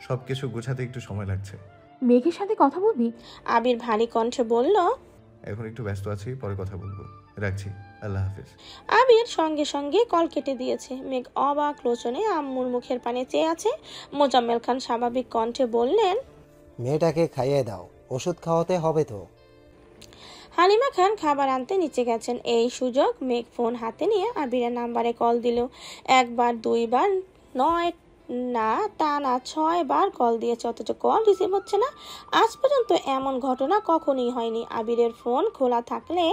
সবকিছু গোছাতে একটু সময় লাগছে। মেঘের সাথে কথা বলবি? আবির ভারী কণ্ঠে বলল। এখন একটু ব্যস্ত আছি, পরে কথা বলবো। রাখছি, আল্লাহ হাফিজ। আবির সঙ্গে সঙ্গে কল কেটে দিয়েছে। মেঘ অবাক লোচনে আম্মুর মুখের পানে চেয়ে আছে। মোজাম্মেল খান স্বাভাবিক কণ্ঠে বললেন, মেয়েটাকে খাইয়ে দাও, ওষুধ খাওয়াতে হবে তো। হালিমা খান খাবার আনতে নিচে গেছেন। এই সুযোগ মেঘ ফোন হাতে নিয়ে আবিরের নাম্বারে কল দিল। একবার দুইবার নয়, না তা না 6 বার কল দিয়েছে, অথচ কল রিসিভ হচ্ছে না। আজ পর্যন্ত এমন ঘটনা কখনোই হয়নি। আবিরের ফোন খোলা থাকলে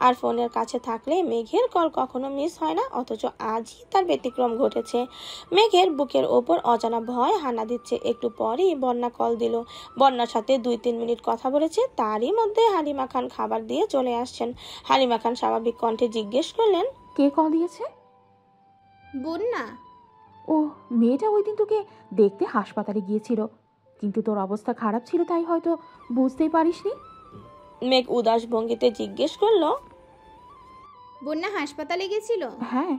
আর ফোনের কাছে থাকলে মেঘের কল কখনো মিস হয় না, অথচ আজই তার ব্যতিক্রম ঘটেছে। মেঘের বুকের ওপর অজানা ভয় হানা দিচ্ছে। একটু পরই বন্যা কল দিল। বন্যার সাথে 2-3 মিনিট কথা বলেছে, তারই মধ্যে হালিমা খান খাবার দিয়ে চলে আসছেন। হালিমা খান স্বাভাবিক কণ্ঠে জিজ্ঞেস করলেন, কে কল দিয়েছে? বন্যা। ও, মেয়েটা ওই দিন তোকে দেখতে হাসপাতালে গিয়েছিল, কিন্তু তোর অবস্থা খারাপ ছিল তাই হয়তো বুঝতেই পারিসনি। মেঘ উদাস ভঙ্গিতে জিজ্ঞেস করলো, বন্যা হাসপাতালে গেছিল? হ্যাঁ।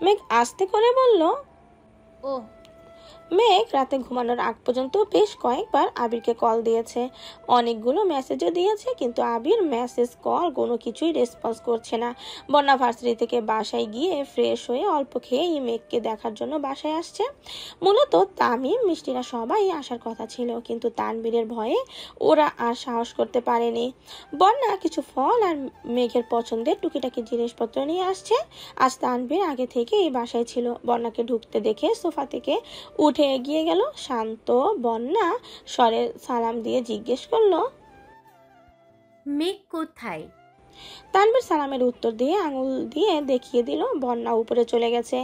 মেঘ আস্তে করে বলল। ও। মেঘ রাতে ঘুমানোর আগ পর্যন্ত বেশ কয়েকবার আবিরকে কল দিয়েছে, অনেকগুলো মেসেজও দিয়েছে, কিন্তু আবির মেসেজ কল কোনো কিছুই রেসপন্স করছে না। বন্যা ভার্সিটি থেকে বাসায় গিয়ে ফ্রেশ হয়ে অল্প খেয়েই মেঘকে দেখার জন্য বাসায় আসছে। মূলত তামিম মিষ্টিরা সবাই আসার কথা ছিল, কিন্তু তানবীরের ভয়ে ওরা আর সাহস করতে পারেনি। বন্যা কিছু ফল আর মেঘের পছন্দের টুকিটাকি জিনিসপত্র নিয়ে আসছে। আজ তানবীর আগে থেকে এই বাসায় ছিল। বন্যাকে ঢুকতে দেখে সোফা থেকে উঠে এগিয়ে গেল। শান্ত বন্যা স্বরে সালাম দিয়ে জিজ্ঞেস করলো, মেঘ কোথায়? তানবীর সালামের উত্তর দিয়ে আঙুল দিয়ে দেখিয়ে দিল বন্যা উপরে চলে গেছে।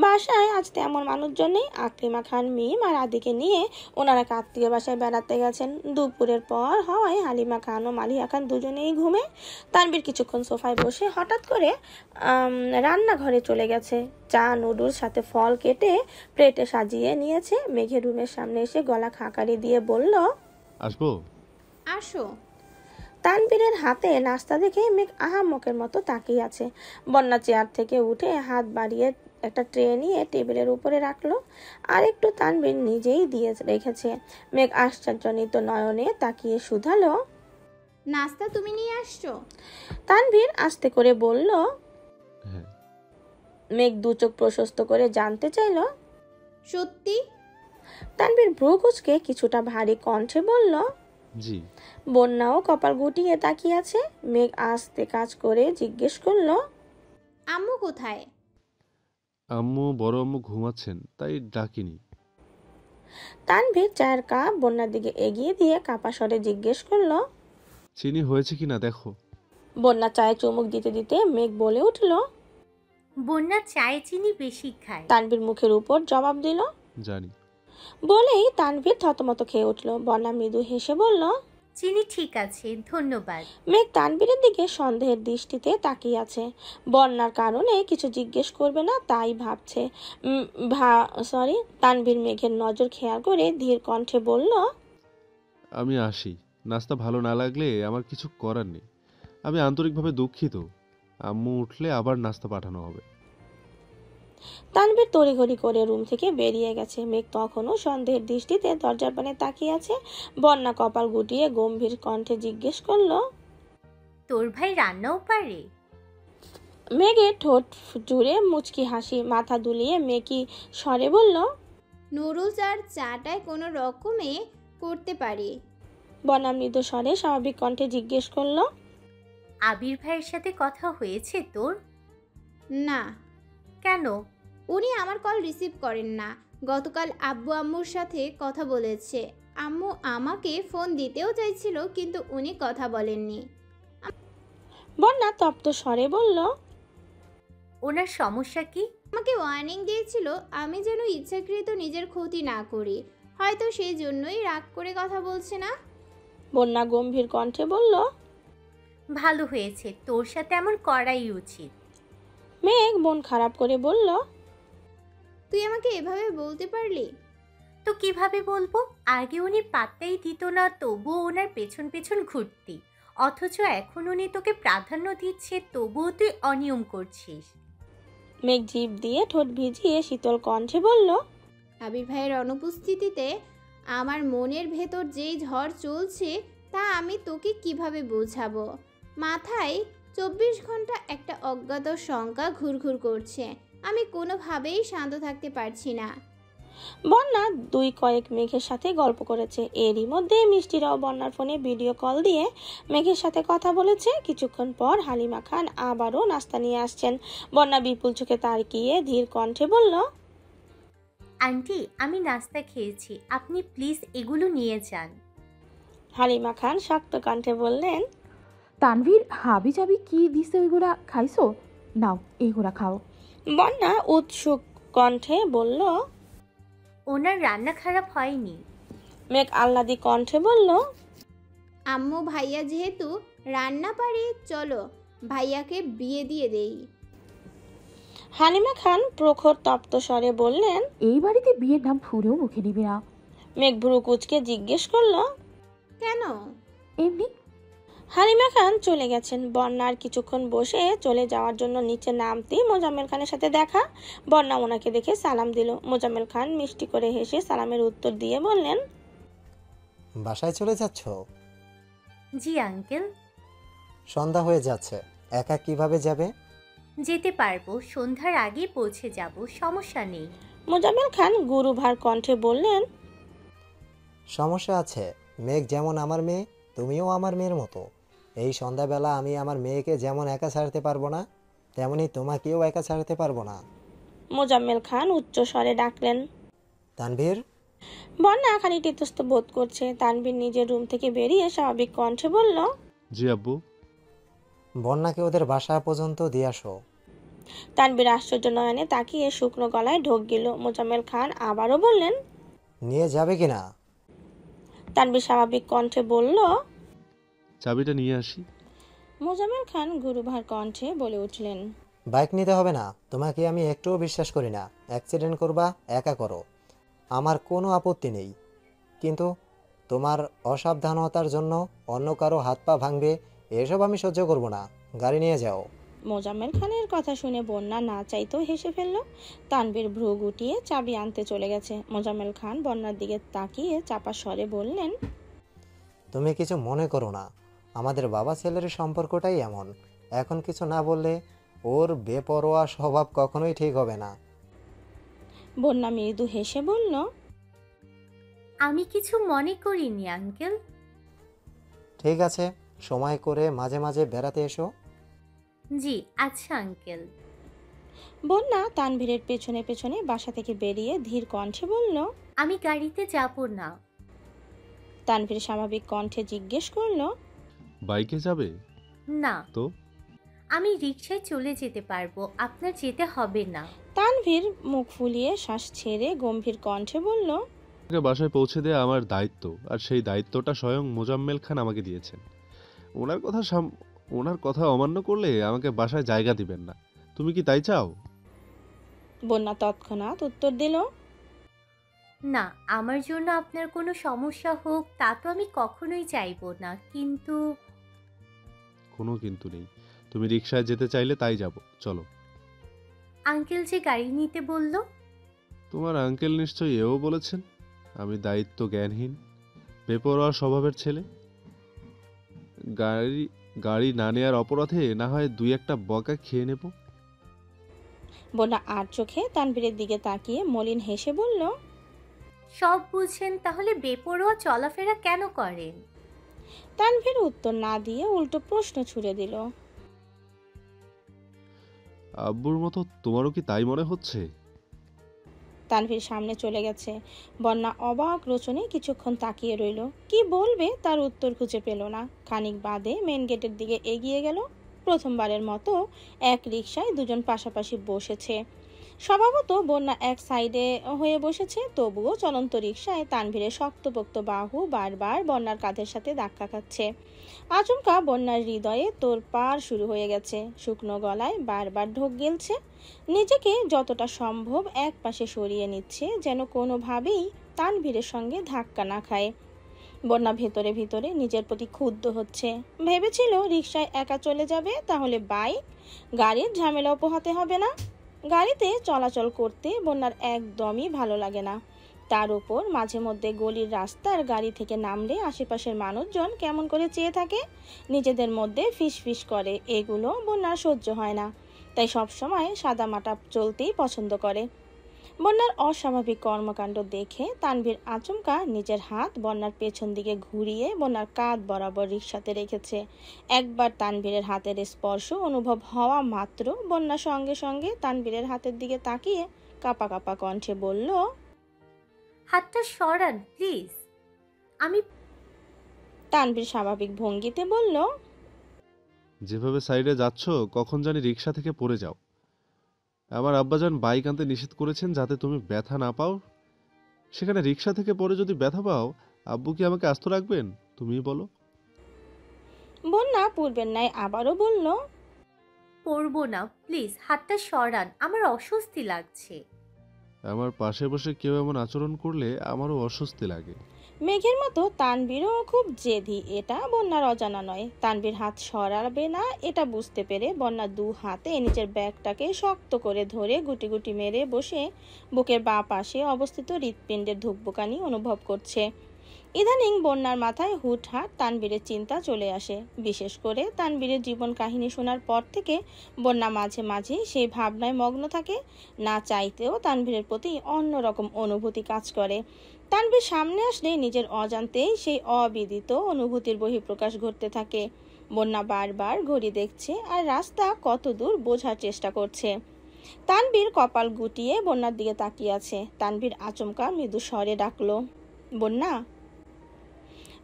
বাসায় আজ তেমন মানুষজন নেই। আকলিমা খান, মিম আর আদিকে নিয়ে ওনারা আত্মীয় বাসায় বেড়াতে গেছেন। দুপুরের পর হওয়ায় হালিমা খান ও মালিহা খান দুজনেই ঘুমে। তানবীর কিছুক্ষণ সোফায় বসে হঠাৎ করে রান্নাঘরে চলে গেছে। চা নুডলস সাথে ফল কেটে প্লেটে সাজিয়ে নিয়েছে। মেঘের রুমের সামনে এসে গলা খাকারি দিয়ে বলল, আসবো? আসো। তানবীরের হাতে নাস্তা দেখে মেঘ আহাম্মকের মতো তাকিয়ে আছে। বন্যা চেয়ার থেকে উঠে হাত বাড়িয়ে একটা ট্রে নিয়ে টেবিলের উপরে রাখলো, আর একটু তানবীর নিজেই দিয়ে রেখেছে। মেঘ আশ্চর্যজনিত নয়নে তাকিয়ে শুধালো, নাস্তা তুমি নিয়ে আসছো? তানবীর আস্তে করে বলল। হ্যাঁ। মেঘ দু চোখ প্রশস্ত করে জানতে চাইল, সত্যি? তানবীর ভ্রু কুঁচকে কিছুটা ভারী কণ্ঠে বলল, জি। বন্যাও কপাল গুটিয়ে তাকিয়ে আছে। মেঘ আস্তে কাজ করে জিজ্ঞেস করলো, আম্মু কোথায়? আম্মু বড় আম্মু ঘুমাচ্ছেন, তাই ডাকিনি। তানভীর চায়ের কাপ বন্যার দিকে এগিয়ে দিয়ে কাপা স্বরে জিজ্ঞেস করলো, চিনি হয়েছে কিনা দেখো। বন্যা চায়ে চুমুক দিতে দিতে মেঘ বলে উঠল, বন্যা চায়ে চিনি বেশি খায়। তানভীর মুখের উপর জবাব দিল। জানি। বলেই তানভীর থতমত খেয়ে উঠল। বন্যা মৃদু হেসে বলল, চিনি ঠিক আছে, ধন্যবাদ। মেঘ তানভীরের দিকে সন্দেহের দৃষ্টিতে তাকিয়ে আছে। বন্যার কারণে কিছু জিজ্ঞেস করবে না তাই ভাবছে। তানভীর মেঘের নজর খেয়াল করে ধীর কণ্ঠে বলল, আমি আসি। নাস্তা ভালো না লাগলে আমার কিছু করার নেই। আমি আন্তরিকভাবে দুঃখিত। আম্মু উঠলে আবার নাস্তা পাঠানো হবে। তানভীর তড়িঘড়ি করে রুম থেকে বেরিয়ে গেছে। মেঘ তখনও সন্দেহের দৃষ্টিতে দরজার পানে তাকিয়ে আছে। বন্যা কপাল গুটিয়ে গম্ভীর কণ্ঠে জিজ্ঞেস করলো, তোর ভাই রান্নাও পারে? মেঘের ঠোঁট জুড়ে মুচকি হাসি। মাথা দুলিয়ে মেকি স্বরে বলল, নুডলস আর চাটায় কোনো রকমে করতে পারি। বন্যা মৃদু স্বরে স্বাভাবিক কণ্ঠে জিজ্ঞেস করলো, আবির ভাইয়ের সাথে কথা হয়েছে তোর? না। কেন? উনি আমার কল রিসিভ করেন না। গতকাল আব্বু আম্মুর সাথে কথা বলেছে। আম্মু আমাকে ফোন দিতেও চাইছিল, কিন্তু উনি কথা বলেননি। বন্যা তপ্ত স্বরে বলল, ওনার সমস্যা কি? আমাকে ওয়ার্নিং দিয়েছিল আমি যেন ইচ্ছাকৃত নিজের ক্ষতি না করি। হয়তো সেই জন্যই রাগ করে কথা বলছে না। বন্যা গম্ভীর কণ্ঠে বলল, ভালো হয়েছে, তোর সাথে এমন করাই উচিত। মেঘ মন খারাপ করে বলল, তুই আমাকে এভাবে বলতে পারলি? তো কিভাবে বলবো? আগে উনি পাত্তাই দিত না, তবুও ওনার পেছন পেছন ঘুরতি। অথচ এখন উনি তোকে প্রাধান্য দিচ্ছে, তবুও তুই অনিয়ম করছিস। মেঘ জিভ দিয়ে ঠোঁট ভিজিয়ে শীতল কণ্ঠে বলল, আবির ভাইয়ের অনুপস্থিতিতে আমার মনের ভেতর যেই ঝড় চলছে তা আমি তোকে কিভাবে বোঝাবো। মাথায় 24 ঘন্টা একটা অজ্ঞাত শঙ্কা ঘুরঘুর করছে। আমি কোনোভাবেই শান্ত থাকতে পারছি না। বন্যা দুই কয়েক মেঘের সাথে গল্প করেছে। এরই মধ্যে মিষ্টিরাও বন্যার ফোনে ভিডিও কল দিয়ে মেঘের সাথে কথা বলেছে। কিছুক্ষণ পর হালিমা খান আবারও নাস্তা নিয়ে আসছেন। বন্যা বিপুল চোখে তাকিয়ে ধীর কণ্ঠে বলল, আন্টি, আমি নাস্তা খেয়েছি, আপনি প্লিজ এগুলো নিয়ে যান। হালিমা খান শক্ত কণ্ঠে বললেন, তানভীর হাবি জাবি কি দিছে ওইগুলা খাইছো? নাও এইগুলা খাও। বন্যা উৎসুক কণ্ঠে বলল। ওনার রান্না খারাপ হয়নি। মেঘ আহ্লাদি কণ্ঠে বলল, আম্মু ভাইয়া যেহেতু রান্না পারে, চলো ভাইয়াকে বিয়ে দিয়ে দেই। হালিমা খান প্রখর তপ্ত স্বরে বললেন। এই বাড়িতে বিয়ের নাম ফুরেও মুখে নিবি না। মেঘ ভ্রু কুচকে জিজ্ঞেস করলো, কেন? এমনি। হালিমা খান চলে গেছেন। বন্যার কিছুক্ষণ বসে চলে যাওয়ার জন্য নিচে নামতেই মোজাম্মেল খানের সাথে দেখা। বন্যা ওনাকে দেখে সালাম দিল। মোজাম্মেল খান মিষ্টি করে হেসে সালামের উত্তর দিয়ে বললেন, বাসায় চলে যাচ্ছ? জি আঙ্কেল। সন্ধ্যা হয়ে যাচ্ছে, একা কিভাবে যাবে? যেতে পারবো, সন্ধ্যার আগে পৌঁছে যাব, সমস্যা নেই। মোজাম্মেল খান গুরুভার কণ্ঠে বললেন, সমস্যা আছে। মেঘ যেমন আমার মেয়ে, তুমিও আমার মেয়ের মতো। এই সন্ধ্যাবেলা আমি আমার মেয়েকে যেমন একা ছাড়তে পারবো না, তেমনি তোমাকেও একা ছাড়তে পারবো না। মোজাম্মেল খান উচ্চ স্বরে ডাকলেন। তানভীর। বন্যা খানিকটা ইতস্ত বোধ করছে। তানভীর নিজের রুম থেকে বেরিয়ে স্বাভাবিক কণ্ঠে বলল, জি আব্বু। বন্যাকে ওদের বাসা পর্যন্ত দিয়ে আসো। তানভীর আশ্চর্য নয়নে তাকিয়ে শুকনো গলায় ঢোক গেল। মোজাম্মেল খান আবারও বললেন, নিয়ে যাবে কিনা? তানভীর স্বাভাবিক কণ্ঠে বলল, চাবিটা নিয়ে আসি। মোজাম্মেল খান গুরুভার কণ্ঠে বলে উঠলেন, বাইক নিতে হবে না, তোমাকে আমি একটুও বিশ্বাস করি না। অ্যাক্সিডেন্ট করবা, একা করো, আমার কোনো আপত্তি নেই, কিন্তু তোমার অসাবধানতার জন্য অন্য কারো হাত পা ভাঙবে, এসব আমি সহ্য করব না। গাড়ি নিয়ে যাও। মোজাম্মেল খানের কথা শুনে বন্যা না চাইতেও হেসে ফেলল। তানভীর ভ্রু গুটিয়ে চাবি আনতে চলে গেছে। মোজাম্মেল খান বন্যার দিকে তাকিয়ে চাপা স্বরে বললেন, তুমি কিছু মনে করো না, আমাদের বাবা ছেলের সম্পর্কটাই এমন। এখন কিছু না বললে ওর বেপরোয়া স্বভাব কখনোই ঠিক হবে না। বন্যা মৃদু হেসে বলল, আমি কিছু মনে করিনি আঙ্কেল। ঠিক আছে, সময় করে মাঝে মাঝে বেড়াতে এসো। জি আচ্ছা আঙ্কেল। বন্যা তানভীরের পেছনে পেছনে বাসা থেকে বেরিয়ে ধীর কণ্ঠে বলল, আমি গাড়িতে যাব না। তানভীর স্বাভাবিক কণ্ঠে জিজ্ঞেস করলো, বাইকে যাবে? না, তো আমি রিকশায় চলে যেতে পারবো, আপনার যেতে হবে না। তানভীর মুখ ফুলিয়ে শ্বাস ছেড়ে গম্ভীর কণ্ঠে বলল, আমাকে বাসায় পৌঁছে দেওয়া আমার দায়িত্ব, আর সেই দায়িত্বটা স্বয়ং মোজাম্মেল খান আমাকে দিয়েছেন। ওনার কথা অমান্য করলে আমাকে বাসায় জায়গা দিবেন না। তুমি কি তাই চাও? বন্যা তৎক্ষণাৎ উত্তর দিল, না, আমার জন্য আপনার কোনো সমস্যা হোক তা তো আমি কখনোই চাইবো না, কিন্তু কোনো কিন্তু নেই। তুমি রিকশায় যেতে চাইলে তাই যাব, চলো। আঙ্কেল যে গাড়ি নিতে বলল। তোমার আঙ্কেল নিশ্চয়ই এও বলেছেন আমি দায়িত্ব জ্ঞানহীন, বেপরোয়া স্বভাবের ছেলে। গাড়ি না নেওয়ার অপরাধে না হয় দুই একটা বকা খেয়ে নেব। বন্যা আর চোখে তানভীরের দিকে তাকিয়ে মলিন হেসে বলল, সব বুঝেন, তাহলে বেপরোয়া চলাফেরা কেন করেন? তানভীর উত্তর না দিয়ে উল্টো প্রশ্ন ছুড়ে দিল, আব্বুর মতো তোমারও কি তাই মনে হচ্ছে? তানভীর সামনে চলে গেছে। বন্যা অবাক লোচনে কিছুক্ষণ তাকিয়ে রইল। কি বলবে তার উত্তর খুঁজে পেল না। খানিক বাদে মেন গেটের দিকে এগিয়ে গেল। প্রথমবারের মতো এক রিকশায় দুজন পাশাপাশি বসেছে। স্বভাবত বন্যা এক সাইডে হয়ে বসেছে, তবুও চলন্ত রিকশায় তানভীরের শক্তপোক্ত বাহু বারবার বন্যার কাঁধের সাথে ধাক্কা খাচ্ছে। আচমকা বন্যার হৃদয়ে তোড়পাড় শুরু হয়ে গেছে। শুকনো গলায় বারবার ঢোক গেলছে। নিজেকে যতটা সম্ভব এক পাশে সরিয়ে নিচ্ছে, যেন কোনোভাবেই তানভীরের সঙ্গে ধাক্কা না খায়। বন্যা ভেতরে ভিতরে নিজের প্রতি ক্ষুব্ধ হচ্ছে। ভেবেছিল রিকশায় একা চলে যাবে, তাহলে বাইক গাড়ির ঝামেলাও পোহাতে হবে না। গাড়িতে চলাচল করতে বন্যার একদমই ভালো লাগে না। তার উপর মাঝে মধ্যে গলির রাস্তার গাড়ি থেকে নামলে আশেপাশের মানুষজন কেমন করে চেয়ে থাকে, নিজেদের মধ্যে ফিস ফিস করে। এগুলো বন্যার সহ্য হয় না, তাই সবসময় সাদামাটা চলতেই পছন্দ করে। বন্যার অস্বাভাবিক কর্মকাণ্ড দেখে তানভীর আচমকা নিজের হাত বন্যার পেছন দিকে ঘুরিয়ে বন্যার কাঁধ বরাবর রিকশাতে রেখেছে। একবার তানভীরের হাতের স্পর্শ অনুভব হওয়া মাত্র বন্যা সঙ্গে সঙ্গে তানভীরের হাতের দিকে তাকিয়ে কাঁপা কাঁপা কণ্ঠে বলল, হাতটা সরান প্লিজ। আমি তানভীর স্বাভাবিক ভঙ্গিতে বলল, যেভাবে সাইডে যাচ্ছ কখন জানি রিক্সা থেকে পড়ে যাও। আমার আব্বাজান বাইক আনতে নিষেধ করেছেন যাতে তুমি ব্যথা না পাও, সেখানে রিক্সা থেকে পড়ে যদি ব্যথা পাও আব্বু কি আমাকে আস্ত রাখবেন তুমিই বলো। বন্যা পূর্বের ন্যায় আবারও বলল, পরবো না প্লিজ, হাতটা সরান, আমার অস্বস্তি লাগছে। আমার পাশে বসে কেউ এমন আচরণ করলে আমারও অস্বস্তি লাগে। মেঘের মতো তানভীরও খুব জেদি, এটা বন্যার অজানা নয়। তানভীর হাত সরাবে না এটা বুঝতে পেরে বন্যা দু হাতে নিজের ব্যাগটাকে শক্ত করে ধরে গুটি গুটি মেরে বসে বুকের বাঁ পাশে অবস্থিত হৃৎপিণ্ডের ধুকপুকানি অনুভব করছে। ইদানিং বন্যার মাথায় হুটহাট তানভীরের চিন্তা চলে আসে। বিশেষ করে তানভীরের জীবন কাহিনী শোনার পর থেকে বন্যা মাঝে মাঝে সেই ভাবনায় মগ্ন থাকে। না চাইতেও তানভীরের প্রতি অন্যরকম অনুভূতি কাজ করে। তানভীর সামনে আসলে নিজের অজান্তেই সেই অবিদিত অনুভূতির বহিঃপ্রকাশ ঘটতে থাকে। বন্যা বারবার ঘড়ি দেখছে আর রাস্তা কত দূর বোঝার চেষ্টা করছে। তানভীর কপাল গুটিয়ে বন্যার দিকে তাকিয়ে আছে। তানভীর আচমকা মৃদু স্বরে ডাকলো, বন্যা।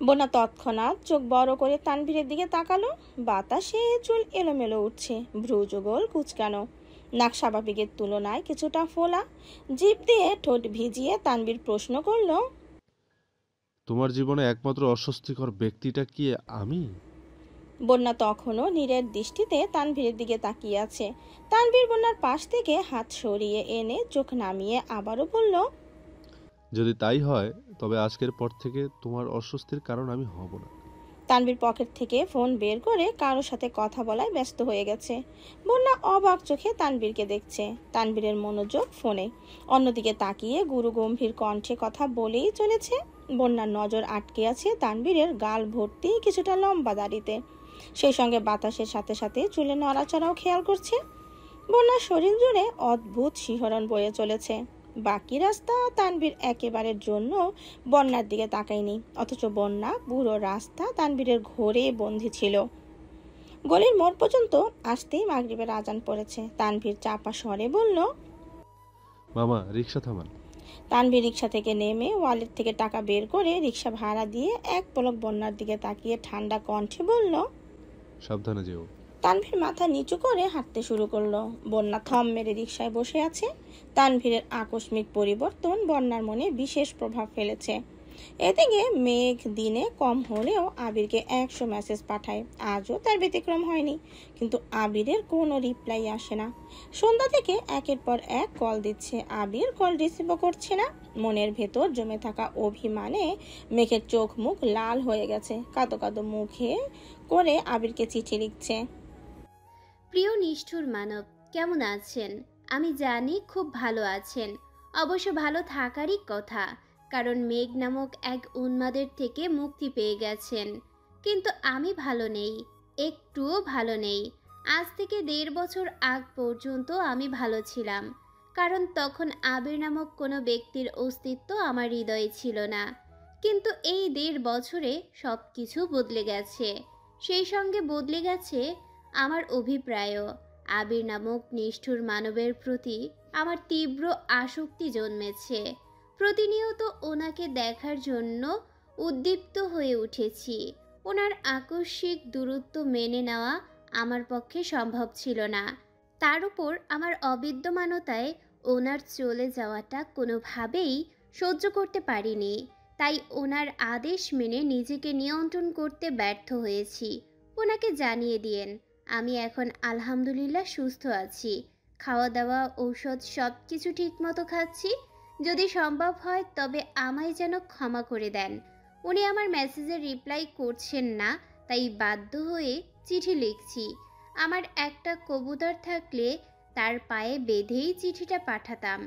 বন্যা তৎক্ষণাৎ চোখ বড় করে তানভীরের দিকে তাকালো। বাতাসে চুল এলোমেলো উঠছে, ভ্রুযুগল কুচকানো, নাক স্বাভাবিকের তুলনায় কিছুটা ফোলা। জিভ দিয়ে ঠোঁট ভিজিয়ে তানভীর প্রশ্ন করলো, তোমার জীবনে একমাত্র অস্বস্তিকর ব্যক্তিটা কি আমি? বন্যা তখনও নীরের দৃষ্টিতে তানভীরের দিকে তাকিয়ে আছে। তানভীর বন্যার পাশ থেকে হাত সরিয়ে এনে চোখ নামিয়ে আবারও বলল, যদি তাই হয় তবে আজকের পর থেকে তোমার অস্বস্তির কারণ আমি হব না। তানভীর পকেট থেকে ফোন বের করে কারোর সাথে কথা বলায় ব্যস্ত হয়ে গেছে। বন্যা অবাক চোখে তানভীরকে দেখছে। তানভীরের মনোযোগ ফোনে, অন্যদিকে তাকিয়ে গুরু গম্ভীর কণ্ঠে কথা বলেই চলেছে। বন্যার নজর আটকে আছে তানভীরের গাল ভর্তি কিছুটা লম্বা দাড়িতে, সেই সঙ্গে বাতাসের সাথে সাথে চুলে নড়াচড়াও খেয়াল করছে। বন্যার শরীর জুড়ে অদ্ভুত শিহরণ বয়ে চলেছে। বাকি রাস্তা তানভীর একেবারের জন্য বন্যার দিকে তাকায়নি, অথচ বন্যা পুরো রাস্তা তানভীরের ঘোরে বন্দী ছিল। গলির মোড় পর্যন্ত আসতেই মাগরিবের আজান পড়েছে। তানভীর চাপা স্বরে বলল, মামা রিক্সা থামান। তানভীর রিক্সা থেকে নেমে ওয়ালেট থেকে টাকা বের করে রিক্সা ভাড়া দিয়ে এক পলক বন্যার দিকে তাকিয়ে ঠান্ডা কণ্ঠে বলল, সাবধানে যেও। তানভীর মাথা নিচু করে হাঁটতে শুরু করলো। বন্যা থম মেরে রিকশায় বসে আছে। তানভীরের আকস্মিক পরিবর্তন বন্যার মনে বিশেষ প্রভাব ফেলেছে। এদিকে মেঘ দিনে কম হলেও আবিরকে 100 মেসেজ পাঠায়, আজও তার ব্যতিক্রম হয়নি। কিন্তু আবিরের কোনো রিপ্লাই আসে না। সন্ধ্যা থেকে একের পর এক কল দিচ্ছে, আবির কল রিসিভও করছে না। মনের ভেতর জমে থাকা অভিমানে মেঘের চোখ মুখ লাল হয়ে গেছে। কাঁদো কাঁদো মুখে করে আবিরকে চিঠি লিখছে, প্রিয় নিষ্ঠুর মানব, কেমন আছেন? আমি জানি খুব ভালো আছেন। অবশ্য ভালো থাকারই কথা, কারণ মেঘ নামক এক উন্মাদের থেকে মুক্তি পেয়ে গেছেন। কিন্তু আমি ভালো নেই, একটুও ভালো নেই। আজ থেকে 1.5 বছর আগ পর্যন্ত আমি ভালো ছিলাম, কারণ তখন আবির নামক কোনো ব্যক্তির অস্তিত্ব আমার হৃদয়ে ছিল না। কিন্তু এই 1.5 বছরে সব কিছু বদলে গেছে। সেই সঙ্গে বদলে গেছে আমার অভিপ্রায়ও। আবির নামক নিষ্ঠুর মানবের প্রতি আমার তীব্র আসক্তি জন্মেছে। প্রতিনিয়ত ওনাকে দেখার জন্য উদ্দীপ্ত হয়ে উঠেছি। ওনার আকস্মিক দূরত্ব মেনে নেওয়া আমার পক্ষে সম্ভব ছিল না। তার উপর আমার অবিদ্যমানতায় ওনার চলে যাওয়াটা কোনোভাবেই সহ্য করতে পারিনি। তাই ওনার আদেশ মেনে নিজেকে নিয়ন্ত্রণ করতে ব্যর্থ হয়েছি। ওনাকে জানিয়ে দিয়েন আমি এখন আলহামদুলিল্লাহ সুস্থ আছি। খাওয়া দাওয়া ঔষধ সব কিছু ঠিকমতো খাচ্ছি। যদি সম্ভব হয় তবে আমায় যেন ক্ষমা করে দেন। উনি আমার মেসেজের রিপ্লাই করছেন না, তাই বাধ্য হয়ে চিঠি লিখছি। আমার একটা কবুতর থাকলে তার পায়ে বেঁধেই চিঠিটা পাঠাতাম,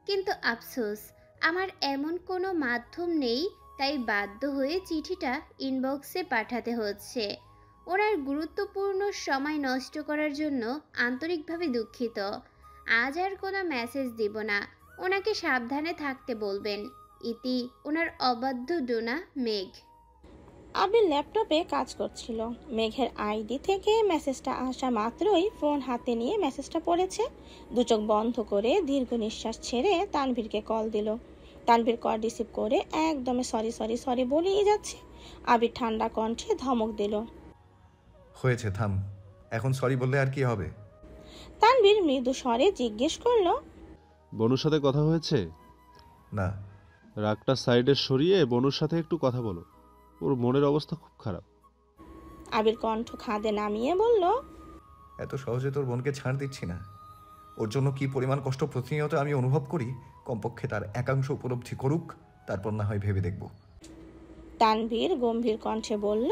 কিন্তু আফসোস আমার এমন কোনো মাধ্যম নেই, তাই বাধ্য হয়ে চিঠিটা ইনবক্সে পাঠাতে হচ্ছে। ওনার গুরুত্বপূর্ণ সময় নষ্ট করার জন্য আন্তরিকভাবে দুঃখিত। আজ আর কোনো মেসেজ দিব না, ওনাকে সাবধানে থাকতে বলবেন। ইতি ওনার অবাধ্য ডোনা মেঘ। আবির ল্যাপটপে কাজ করছিল। মেঘের আইডি থেকে মেসেজটা আসা মাত্রই ফোন হাতে নিয়ে মেসেজটা পড়েছে। দু চোখ বন্ধ করে দীর্ঘ নিঃশ্বাস ছেড়ে তানভীরকে কল দিল। তানভীর কল রিসিভ করে একদমে সরি সরি সরি বলেই যাচ্ছে। আবির ঠান্ডা কণ্ঠে ধমক দিল। হয়েছে, থাম। এখন সরি বললে আর কি হবে? তানভীর মৃদু স্বরে জিজ্ঞেস করলো, বনুর সাথে কথা হয়েছে? না। রাগটা সাইডে সরিয়ে বনুর সাথে একটু কথা বলো, ওর মনের অবস্থা খুব খারাপ। আবির কণ্ঠ খাদে নামিয়ে বলল, এত সহজে তোর বোনকে ছাড় দিচ্ছি না। ওর জন্য কি পরিমাণ কষ্ট প্রতিনিয়ত আমি অনুভব করি, কমপক্ষে তার একাংশ উপলব্ধি করুক, তারপর না হয় ভেবে দেখব। তানভীর গম্ভীর কণ্ঠে বলল,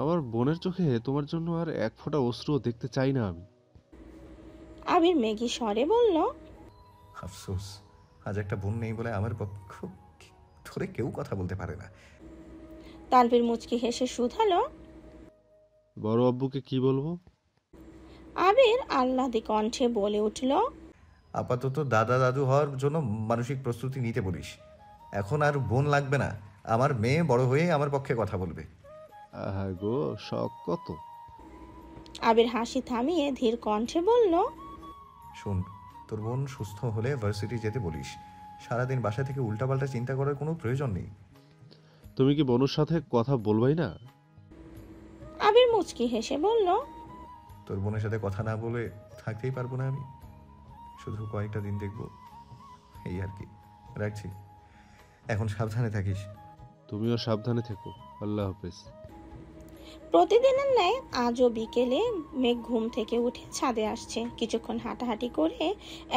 আমার বোনের চোখে তোমার জন্য আর এক ফোঁটা অশ্রুও দেখতে চাই না আমি। আবির মেঘি স্বরে বলল, আফসোস, আজ একটা বোন নেই বলে আমার পক্ষ ধরে কেউ কথা বলতে পারে না। তানভীর মুচকি হেসে শুধালো, বড় আব্বুকে কি বলবো? আবির আহ্লাদি কণ্ঠে বলে উঠল, আপাতত দাদা দাদু হওয়ার জন্য মানসিক প্রস্তুতি নিতে বলিস। এখন আর বোন লাগবে না, আমার মেয়ে বড় হয়ে আমার পক্ষে কথা বলবে। আহা গো, শখ কত! আবির হাসি থামিয়ে ধীর কণ্ঠে বলল, শোন, তোর বোন সুস্থ হলে ভার্সিটি যেতে বলিস। সারাদিন বাসা থেকে উল্টাপাল্টা চিন্তা করার কোনো প্রয়োজন নেই। তুমি কি বনুর সাথে কথা বলবাই না? আবির মুচকি হেসে বলল, তোর বোনের সাথে কথা না বলে থাকতেই পারবো না আমি। শুধু কয়েকটা দিন দেখবো, এই আর কি। রাখছি, এখন সাবধানে থাকিস। তুমিও সাবধানে থেকো। আল্লাহ হাফেজ। প্রতিদিনের ন্যায় আজও বিকেলে মেঘ ঘুম থেকে উঠে ছাদে আসছে। কিছুক্ষণ হাঁটাহাঁটি করে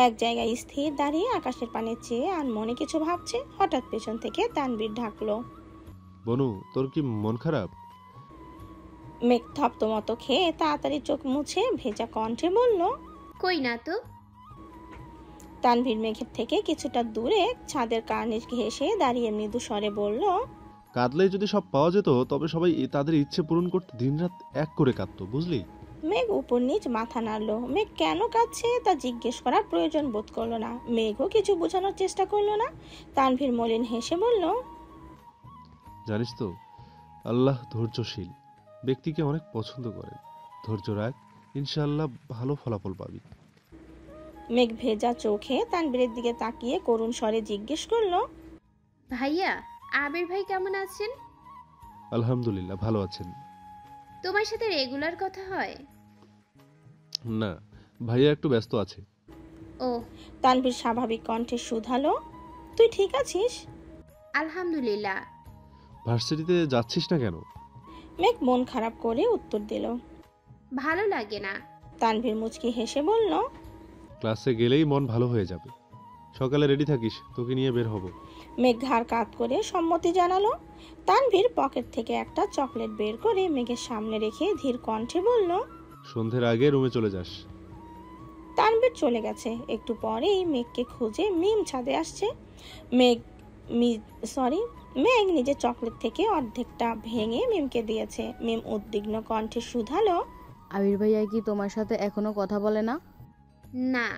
এক জায়গায় স্থির দাঁড়িয়ে আকাশের পানে চেয়ে আর মনে কিছু ভাবছে। হঠাৎ পেছন থেকে তানভীর ঢাকলো, বনু, তোর কি মন খারাপ? মেঘ থপ্তমতো খেয়ে তাড়াতাড়ি চোখ মুছে ভেজা কণ্ঠে বলল, কই না তো। তানভীর মেঘের থেকে কিছুটা দূরে ছাদের কার্নিশ ঘেঁষে দাঁড়িয়ে মৃদু স্বরে বলল, কাঁদলেই যদি সব পাওয়া যেত তবে সবাই তাদের ইচ্ছে পূরণ করতে দিনরাত এক করে কাঁদতো, বুঝলি? মেঘ উপর নিচ মাথা নাড়লো। মেঘ কেন কাঁদছে তা জিজ্ঞেস করার প্রয়োজন বোধ করলো না। মেঘও কিছু বোঝানোর চেষ্টা করলো না। তানভীর মলিন হেসে বলল, জানিস তো, আল্লাহ ধৈর্যশীল ব্যক্তিকে অনেক পছন্দ করেন। ধৈর্য রাখ, ইনশাআল্লাহ ভালো ফলাফল পাবি। মেঘ ভেজা চোখে তানভীরের দিকে তাকিয়ে করুণ স্বরে জিজ্ঞেস করলো, ভাইয়া, আবির ভাই কেমন আছেন? আলহামদুলিল্লাহ, ভালো আছেন। তোমার সাথে রেগুলার কথা হয়? না, ভাইয়া একটু ব্যস্ত আছে। ও, তানভীর স্বাভাবিক কণ্ঠে শুধালো, তুই ঠিক আছিস? আলহামদুলিল্লাহ। ভার্সিটিতে যাচ্ছিস না কেন? মেঘ মন খারাপ করে উত্তর দিল। ভালো লাগে না। তানভীর মুচকি হেসে বলল, ক্লাসে গেলেই মন ভালো হয়ে যাবে। সকালে রেডি থাকিস, তোকে নিয়ে বের হব। মেঘ ঘাড় কাত করে সম্মতি জানালো। তানভীর পকেট থেকে একটা চকলেট বের করে মেঘের সামনে রেখে ধীর কণ্ঠে বলল, সন্ধ্যের আগে রুমে চলে যাস। তানভীর চলে গেছে। একটু পরেই মেঘকে খুঁজে মিম ছাদে আসছে। মেঘ নিজের চকলেট থেকে অর্ধেকটা ভেঙে মিমকে দিয়েছে। মিম উদ্বিগ্ন কণ্ঠে শুধালো, আবির ভাইয়া কি তোমার সাথে এখনো কথা বলে না? না।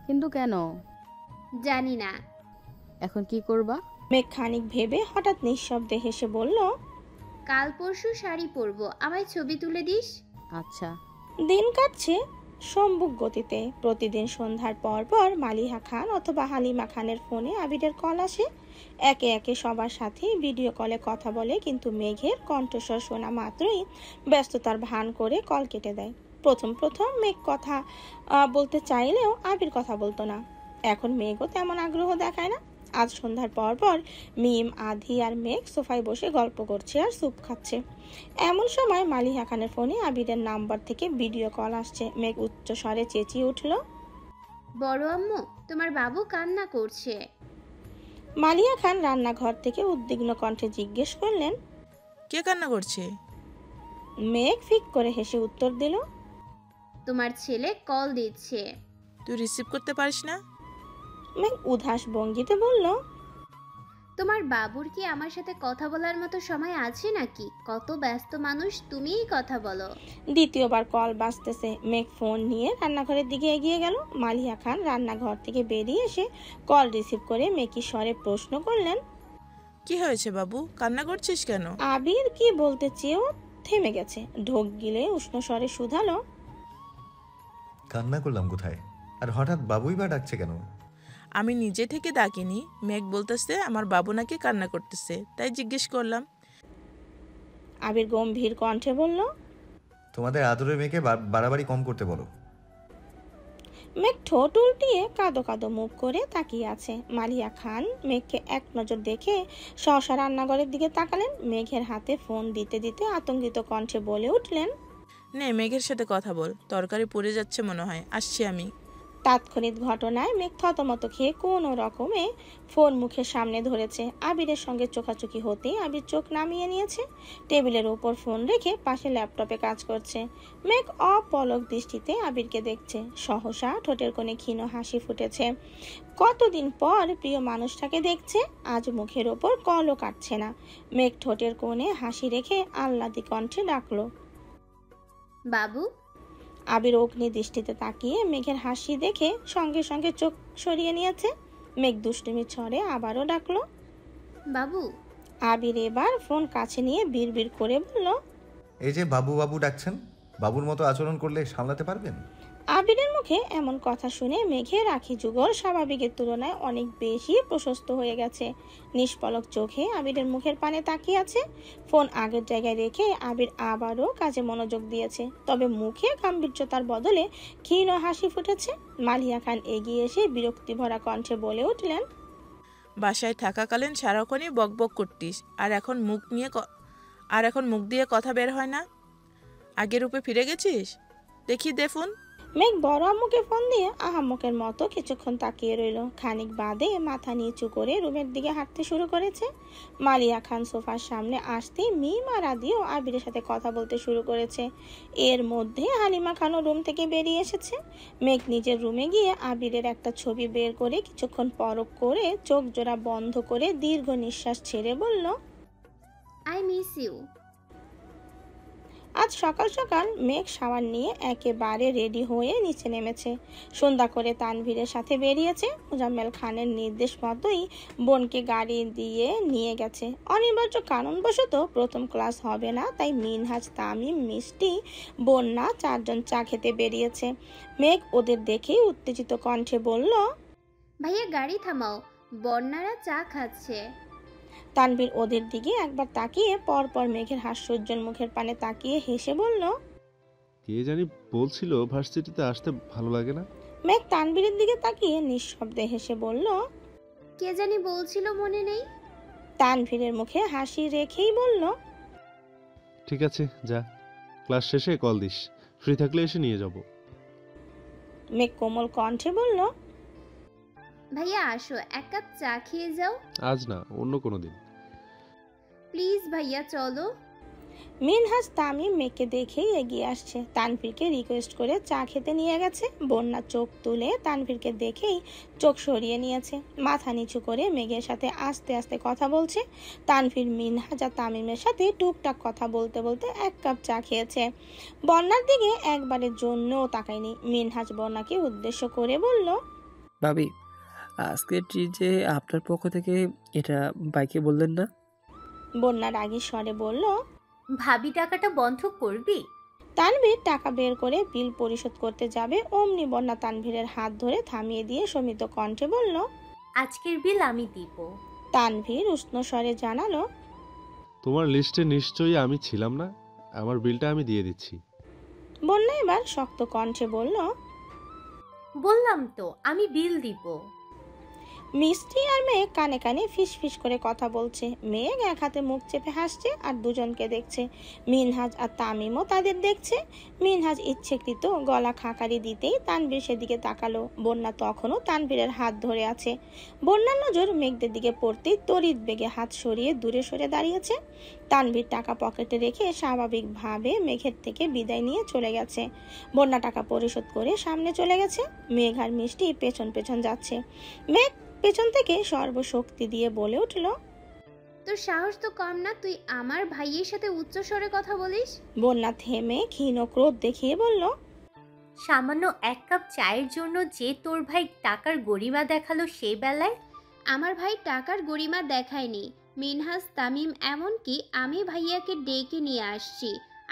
কিন্তু কেন? জানি না। এখন কি করবা? মেঘ খানিক ভেবে হঠাৎ নিঃশব্দে হেসে বলল, কাল পরশু শাড়ি পরবো, আমায় ছবি তুলে দিস। আচ্ছা। দিন কাটছে সম্মুখ গতিতে। প্রতিদিন সন্ধ্যার পর পর মালিহা খান অথবা হালিমা খানের ফোনে আবিরের কল আসে। একে একে সবার সাথে ভিডিও কলে কথা বলে, কিন্তু মেঘের কণ্ঠস্বর শোনা মাত্রই ব্যস্ততার ভান করে কল কেটে দেয়। প্রথম প্রথম মেঘ কথা বলতে চাইলেও আবির কথা বলতো না। এখন মেঘও তেমন আগ্রহ দেখায় না। আজ সন্ধ্যার পর পর মিম, আধি আর মেঘ সোফায় বসে গল্প করছে আর স্যুপ খাচ্ছে। এমন সময় মালিহা খানের ফোনে আবিরের নাম্বার থেকে ভিডিও কল আসছে। মেঘ উচ্চ স্বরে চেঁচিয়ে উঠল, বড় আম্মু, তোমার বাবু কান্না করছে। মালিহা খান রান্নাঘর থেকে উদ্বিগ্ন কণ্ঠে জিজ্ঞেস করলেন, কে কান্না করছে? মেঘ ফিক করে হেসে উত্তর দিল, তোমার ছেলে কল দিচ্ছে। তুই রিসিভ করতে পারিস না? মেঘ উদাস ভঙ্গিতে বলল, তোমার বাবুর কি আমার সাথে কথা বলার মতো সময় আছে নাকি? কত ব্যস্ত মানুষ, তুমিই কথা বলো। দ্বিতীয়বার কল বাজতেছে। মেঘ ফোন নিয়ে রান্নাঘরের দিকে এগিয়ে গেল। মালিয়া খান রান্নাঘর থেকে বেরিয়ে এসে কল রিসিভ করে মেকি স্বরে প্রশ্ন করলেন, কি হয়েছে বাবু, কান্না করছিস কেন? আবির কি বলতে চেয়েও থেমে গেছে। ঢোক গিলে উষ্ণ স্বরে শুধালো, কান্না করলাম কোথায়? আর হঠাৎ বাবুই বা ডাকছে কেন? আমি নিজে থেকে ডাকিনি, মেঘ বলতেছে আমার বাবু নাকি কান্না করতেছে, তাই জিজ্ঞেস করলাম। আবির গম্ভীর কণ্ঠে বলল, তোমাদের আদরের মেয়েকে বাড়াবাড়ি কম করতে বলো। মেঘ ঠোঁট উল্টিয়ে কাঁদো কাঁদো মুখ করে তাকিয়ে আছে। মালিয়া খান মেঘকে এক নজর দেখে সহসা রান্নাঘরের দিকে তাকালেন। মেঘের হাতে ফোন দিতে দিতে আতঙ্কিত কণ্ঠে বলে উঠলেন, নে মেঘের সাথে কথা বল, তরকারি পুড়ে যাচ্ছে মনে হয়, আসছি আমি। তাৎক্ষণিক ঘটনায় মেঘ থতমত খেয়ে কোনো রকমে ফোন মুখের সামনে ধরেছে। আবিরের সঙ্গে চোখাচোখি হতেই আবির চোখ নামিয়ে নিয়েছে। টেবিলের ওপর ফোন রেখে পাশে ল্যাপটপে কাজ করছে। মেঘ অপলক দৃষ্টিতে আবিরকে দেখছে। সহসা ঠোঁটের কোণে ক্ষীণ হাসি ফুটেছে। কতদিন পর প্রিয় মানুষটাকে দেখছে। আজ মুখের ওপর কলও কাটছে না। মেঘ ঠোঁটের কোণে হাসি রেখে আহ্লাদি কণ্ঠে ডাকলো, বাবু। আবির অগ্নি দৃষ্টিতে তাকিয়ে মেঘের হাসি দেখে সঙ্গে সঙ্গে চোখ সরিয়ে নিয়েছে। মেঘ দুষ্টুমির ছড়ে আবারও ডাকলো, বাবু। আবির এবার ফোন কাছে নিয়ে বিড়বিড় করে বলল, এই যে বাবু বাবু ডাকছেন, বাবুর মতো আচরণ করলে সামলাতে পারবেন? আবিরের মুখে এমন কথা শুনে মেঘের আখি যুগল স্বাভাবিকের তুলনায় অনেক বেশি প্রশস্ত হয়ে গেছে। নিষ্পলক চোখে আবিরের মুখের পানে তাকিয়ে আছে। ফোন আগের জায়গায় রেখে আবির আবারও কাজে মনোযোগ দিয়েছে। তবে মুখে গাম্ভীর্যতার বদলে ক্ষীণ হাসি ফুটেছে। মালিয়া খান এগিয়ে এসে বিরক্তি ভরা কণ্ঠে বলে উঠলেন, বাসায় থাকাকালীন সারাক্ষণই বকবক করতিস, আর এখন মুখ দিয়ে কথা বের হয় না। আগের রূপে ফিরে গেছিস? দেখি দে ফোন। মেঘ বড় আম্মুকে ফোন দিয়ে আহাম্মকের মতো কিছুক্ষণ তাকিয়ে রইল। খানিক বাদে মাথা নিচু করে রুমের দিকে হাঁটতে শুরু করেছে। মালিয়া খান সোফার সামনে আসতেই মিম আর আদিও আবিরের সাথে কথা বলতে শুরু করেছে। এর মধ্যে হালিমা খানও রুম থেকে বেরিয়ে এসেছে। মেঘ নিজের রুমে গিয়ে আবিরের একটা ছবি বের করে কিছুক্ষণ পরখ করে চোখ জোড়া বন্ধ করে দীর্ঘ নিঃশ্বাস ছেড়ে বলল, আই মিস ইউ। আজ সকাল সকাল মেঘ শাওয়ার নিয়ে একেবারে রেডি হয়ে নিচে নেমেছে। সন্ধ্যা করে তানভীরের সাথে বেরিয়েছে। মোজাম্মেল খানের নির্দেশ মতোই বোনকে গাড়ি দিয়ে নিয়ে গেছে। অনিবার্য কারণবশত প্রথম ক্লাস হবে না, তাই মিনহাজ, তামিম, মিষ্টি, বন্যা চারজন চা খেতে বেরিয়েছে। মেঘ ওদের দেখেই উত্তেজিত কণ্ঠে বলল, ভাইয়া গাড়ি থামাও, বন্যারা চা খাচ্ছে। তানভীর ওদের দিকে একবার তাকিয়ে পরপর মেঘের হাস্যোজ্জ্বল মুখের পানে তাকিয়ে হেসে বলল, কে জানি বলছিল ভার্সিটিতে আসতে ভালো লাগে না। মেঘ তানভীরের দিকে তাকিয়ে নিঃশব্দে হেসে বলল, কে জানি বলছিল, মনে নেই। তানভীরের মুখে হাসি রেখেই বলল, ঠিক আছে যা, ক্লাস শেষে কল দিস, ফ্রি থাকলে এসে নিয়ে যাব। মেঘ কোমল কণ্ঠে বলল, ভাইয়া আসো, এক কাপ চা খেয়ে যাও। আজ না, অন্য কোনো দিন। প্লিজ ভাইয়া চলো। মিনহাজ, তামিম মেঘকে দেখেই এগিয়ে আসছে। তানভীরকে রিকোয়েস্ট করে চা খেতে নিয়ে গেছে। বন্যা চোখ তুলে তানভীরকে দেখেই চোখ সরিয়ে নিয়েছে। মাথা নিচু করে মেঘের সাথে আস্তে আস্তে কথা বলছে। তানভীর মিনহাজ আর তামিমের সাথে টুকটাক কথা বলতে বলতে এক কাপ চা খেয়েছে। বন্যার দিকে একবারের জন্যও তাকায়নি। মিনহাজ বন্যাকে উদ্দেশ্য করে বলল, ভাবি, আজকের ট্রিট যে আপনার পক্ষ থেকে, এটা বাইকে বললেন না? বন্যা রাগী স্বরে বলল, ভাবি টাকাটা বন্ধ করবি? তানভীর টাকা বের করে বিল পরিশোধ করতে যাবে, অমনি বন্যা তানভীরের হাত ধরে থামিয়ে দিয়ে শমিত কণ্ঠে বলল, আজকের বিল আমি দিব। তানভীর উষ্ণ স্বরে জানালো, তোমার লিস্টে নিশ্চয়ই আমি ছিলাম না, আমার বিলটা আমি দিয়ে দিচ্ছি। বন্যা এবার শক্ত কণ্ঠে বলল, বললাম তো আমি বিল দিব। মিষ্টি আর মেঘ কানে কানে ফিস ফিস করে কথা বলছে। মেঘ এক হাতে মুখ চেপে হাসছে আর দুজনকে দেখছে। মিনহাজ আর তামিমও তাদের দেখছে। মিনহাজ ইচ্ছেকৃত গলা খাকারি দিতেই তানভীর সেদিকে তাকালো। বন্যা তখনও তানভীরের হাত ধরে আছে। বন্যার নজর মেঘদের দিকে পড়তেই তড়িৎ বেগে হাত সরিয়ে দূরে সরে দাঁড়িয়েছে। তানভীর টাকা পকেটে রেখে স্বাভাবিকভাবে মেঘের থেকে বিদায় নিয়ে চলে গেছে। বন্যা টাকা পরিশোধ করে সামনে চলে গেছে। মেঘ আর মিষ্টি পেছন পেছন যাচ্ছে। মেঘ পেছন থেকে সর্বশক্তি দিয়ে বলে উঠল, তোর সাহস তো কম না, তুই আমার ভাইয়ের সাথে উচ্চ স্বরে কথা বলিস। বন্যা থেমে ক্ষীণ ক্রোধ দেখিয়ে বলল, সামান্য এক কাপ চায়ের জন্য যে তোর ভাই টাকার গরিমা দেখালো সেই বেলায়? আমার ভাই টাকার গরিমা দেখায়নি মিনহাজ, তামিম, এমনকি আমি ভাইয়াকে ডেকে নিয়ে আসছি।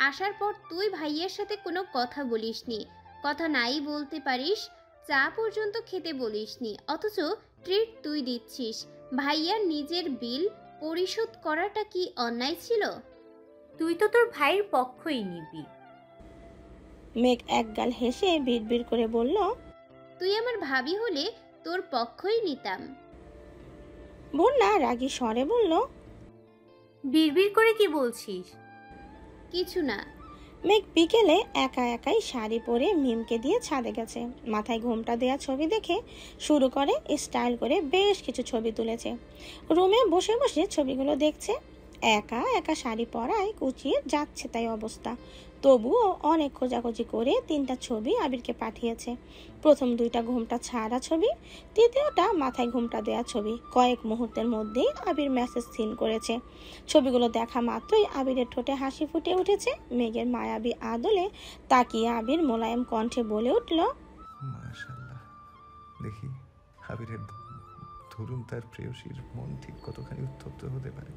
আসার পর তুই ভাইয়ার সাথে কোনো কথা বলিসনি। কথা নাই বলতে পারিস, চা পর্যন্ত খেতে বলিসনি, অথচ ট্রিট তুই দিচ্ছিস। ভাইয়ার নিজের বিল পরিশোধ করাটা কি অন্যায় ছিল? তুই তো তোর ভাইয়ের পক্ষই নিবি। মেঘ একগাল হেসে বিড়বিড় করে বলল, তুই আমার ভাবি হলে তোর পক্ষই নিতাম। বন্যা রাগী স্বরে বলল, বিড়বিড় করে কি বলছিস? কিছু না। মেঘ বিকেলে একা একাই শাড়ি পরে মিমকে দিয়ে ছাদে গেছে। মাথায় ঘোমটা দেয়া ছবি দেখে শুরু করে স্টাইল করে বেশ কিছু ছবি তুলেছে। রুমে বসে বসে ছবিগুলো দেখছে। একা একা শাড়ি পরায় কুচিয়ে যাচ্ছে তাই অবস্থা। তবুও অনেক খোঁজাখুঁজি করে 3টা ছবি আবিরকে পাঠিয়েছে। প্রথম 2টা ঘোমটা ছাড়া ছবি, তৃতীয়টা মাথায় ঘোমটা দেয়া ছবি। কয়েক মুহূর্তের মধ্যেই আবির মেসেজ সিন করেছে। ছবিগুলো দেখা মাত্রই আবিরের ঠোঁটে হাসি ফুটে উঠেছে। মেঘের মায়াবী আদলে তাকিয়ে আবির মোলায়েম কণ্ঠে বলে উঠল, মাশাআল্লাহ। দেখি আবিরের ধরুন তার প্রেয়সীর মন ঠিক কতখানি উত্তপ্ত হতে পারে।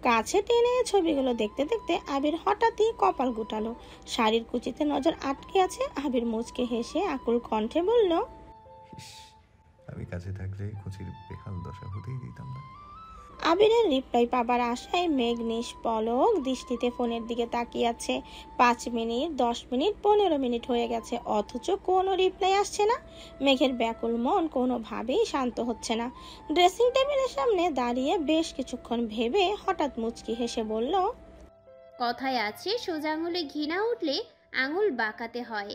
কাছে টেনে ছবিগুলো দেখতে দেখতে আবির হঠাৎই কপাল গুটালো। শাড়ির কুচিতে নজর আটকে আছে। আবির মুচকে হেসে আকুল কণ্ঠে বলল, ইস, আমি কাছে থাকলে কুচির বেহাল দশা হতেই দিতাম না। আবিরের রিপ্লাই পাবার আশায় মেঘ নিষ্পলক দৃষ্টিতে ফোনের দিকে তাকিয়ে আছে। 5 মিনিট, 10 মিনিট, 15 মিনিট হয়ে গেছে, অথচ কোনো রিপ্লাই আসছে না। মেঘের ব্যাকুল মন কোনোভাবেই শান্ত হচ্ছে না। ড্রেসিং টেবিলের সামনে দাঁড়িয়ে বেশ কিছুক্ষণ ভেবে হঠাৎ মুচকি হেসে বলল, কথায় আছে সোজা আঙুলে ঘি না উঠলে আঙুল বাঁকাতে হয়।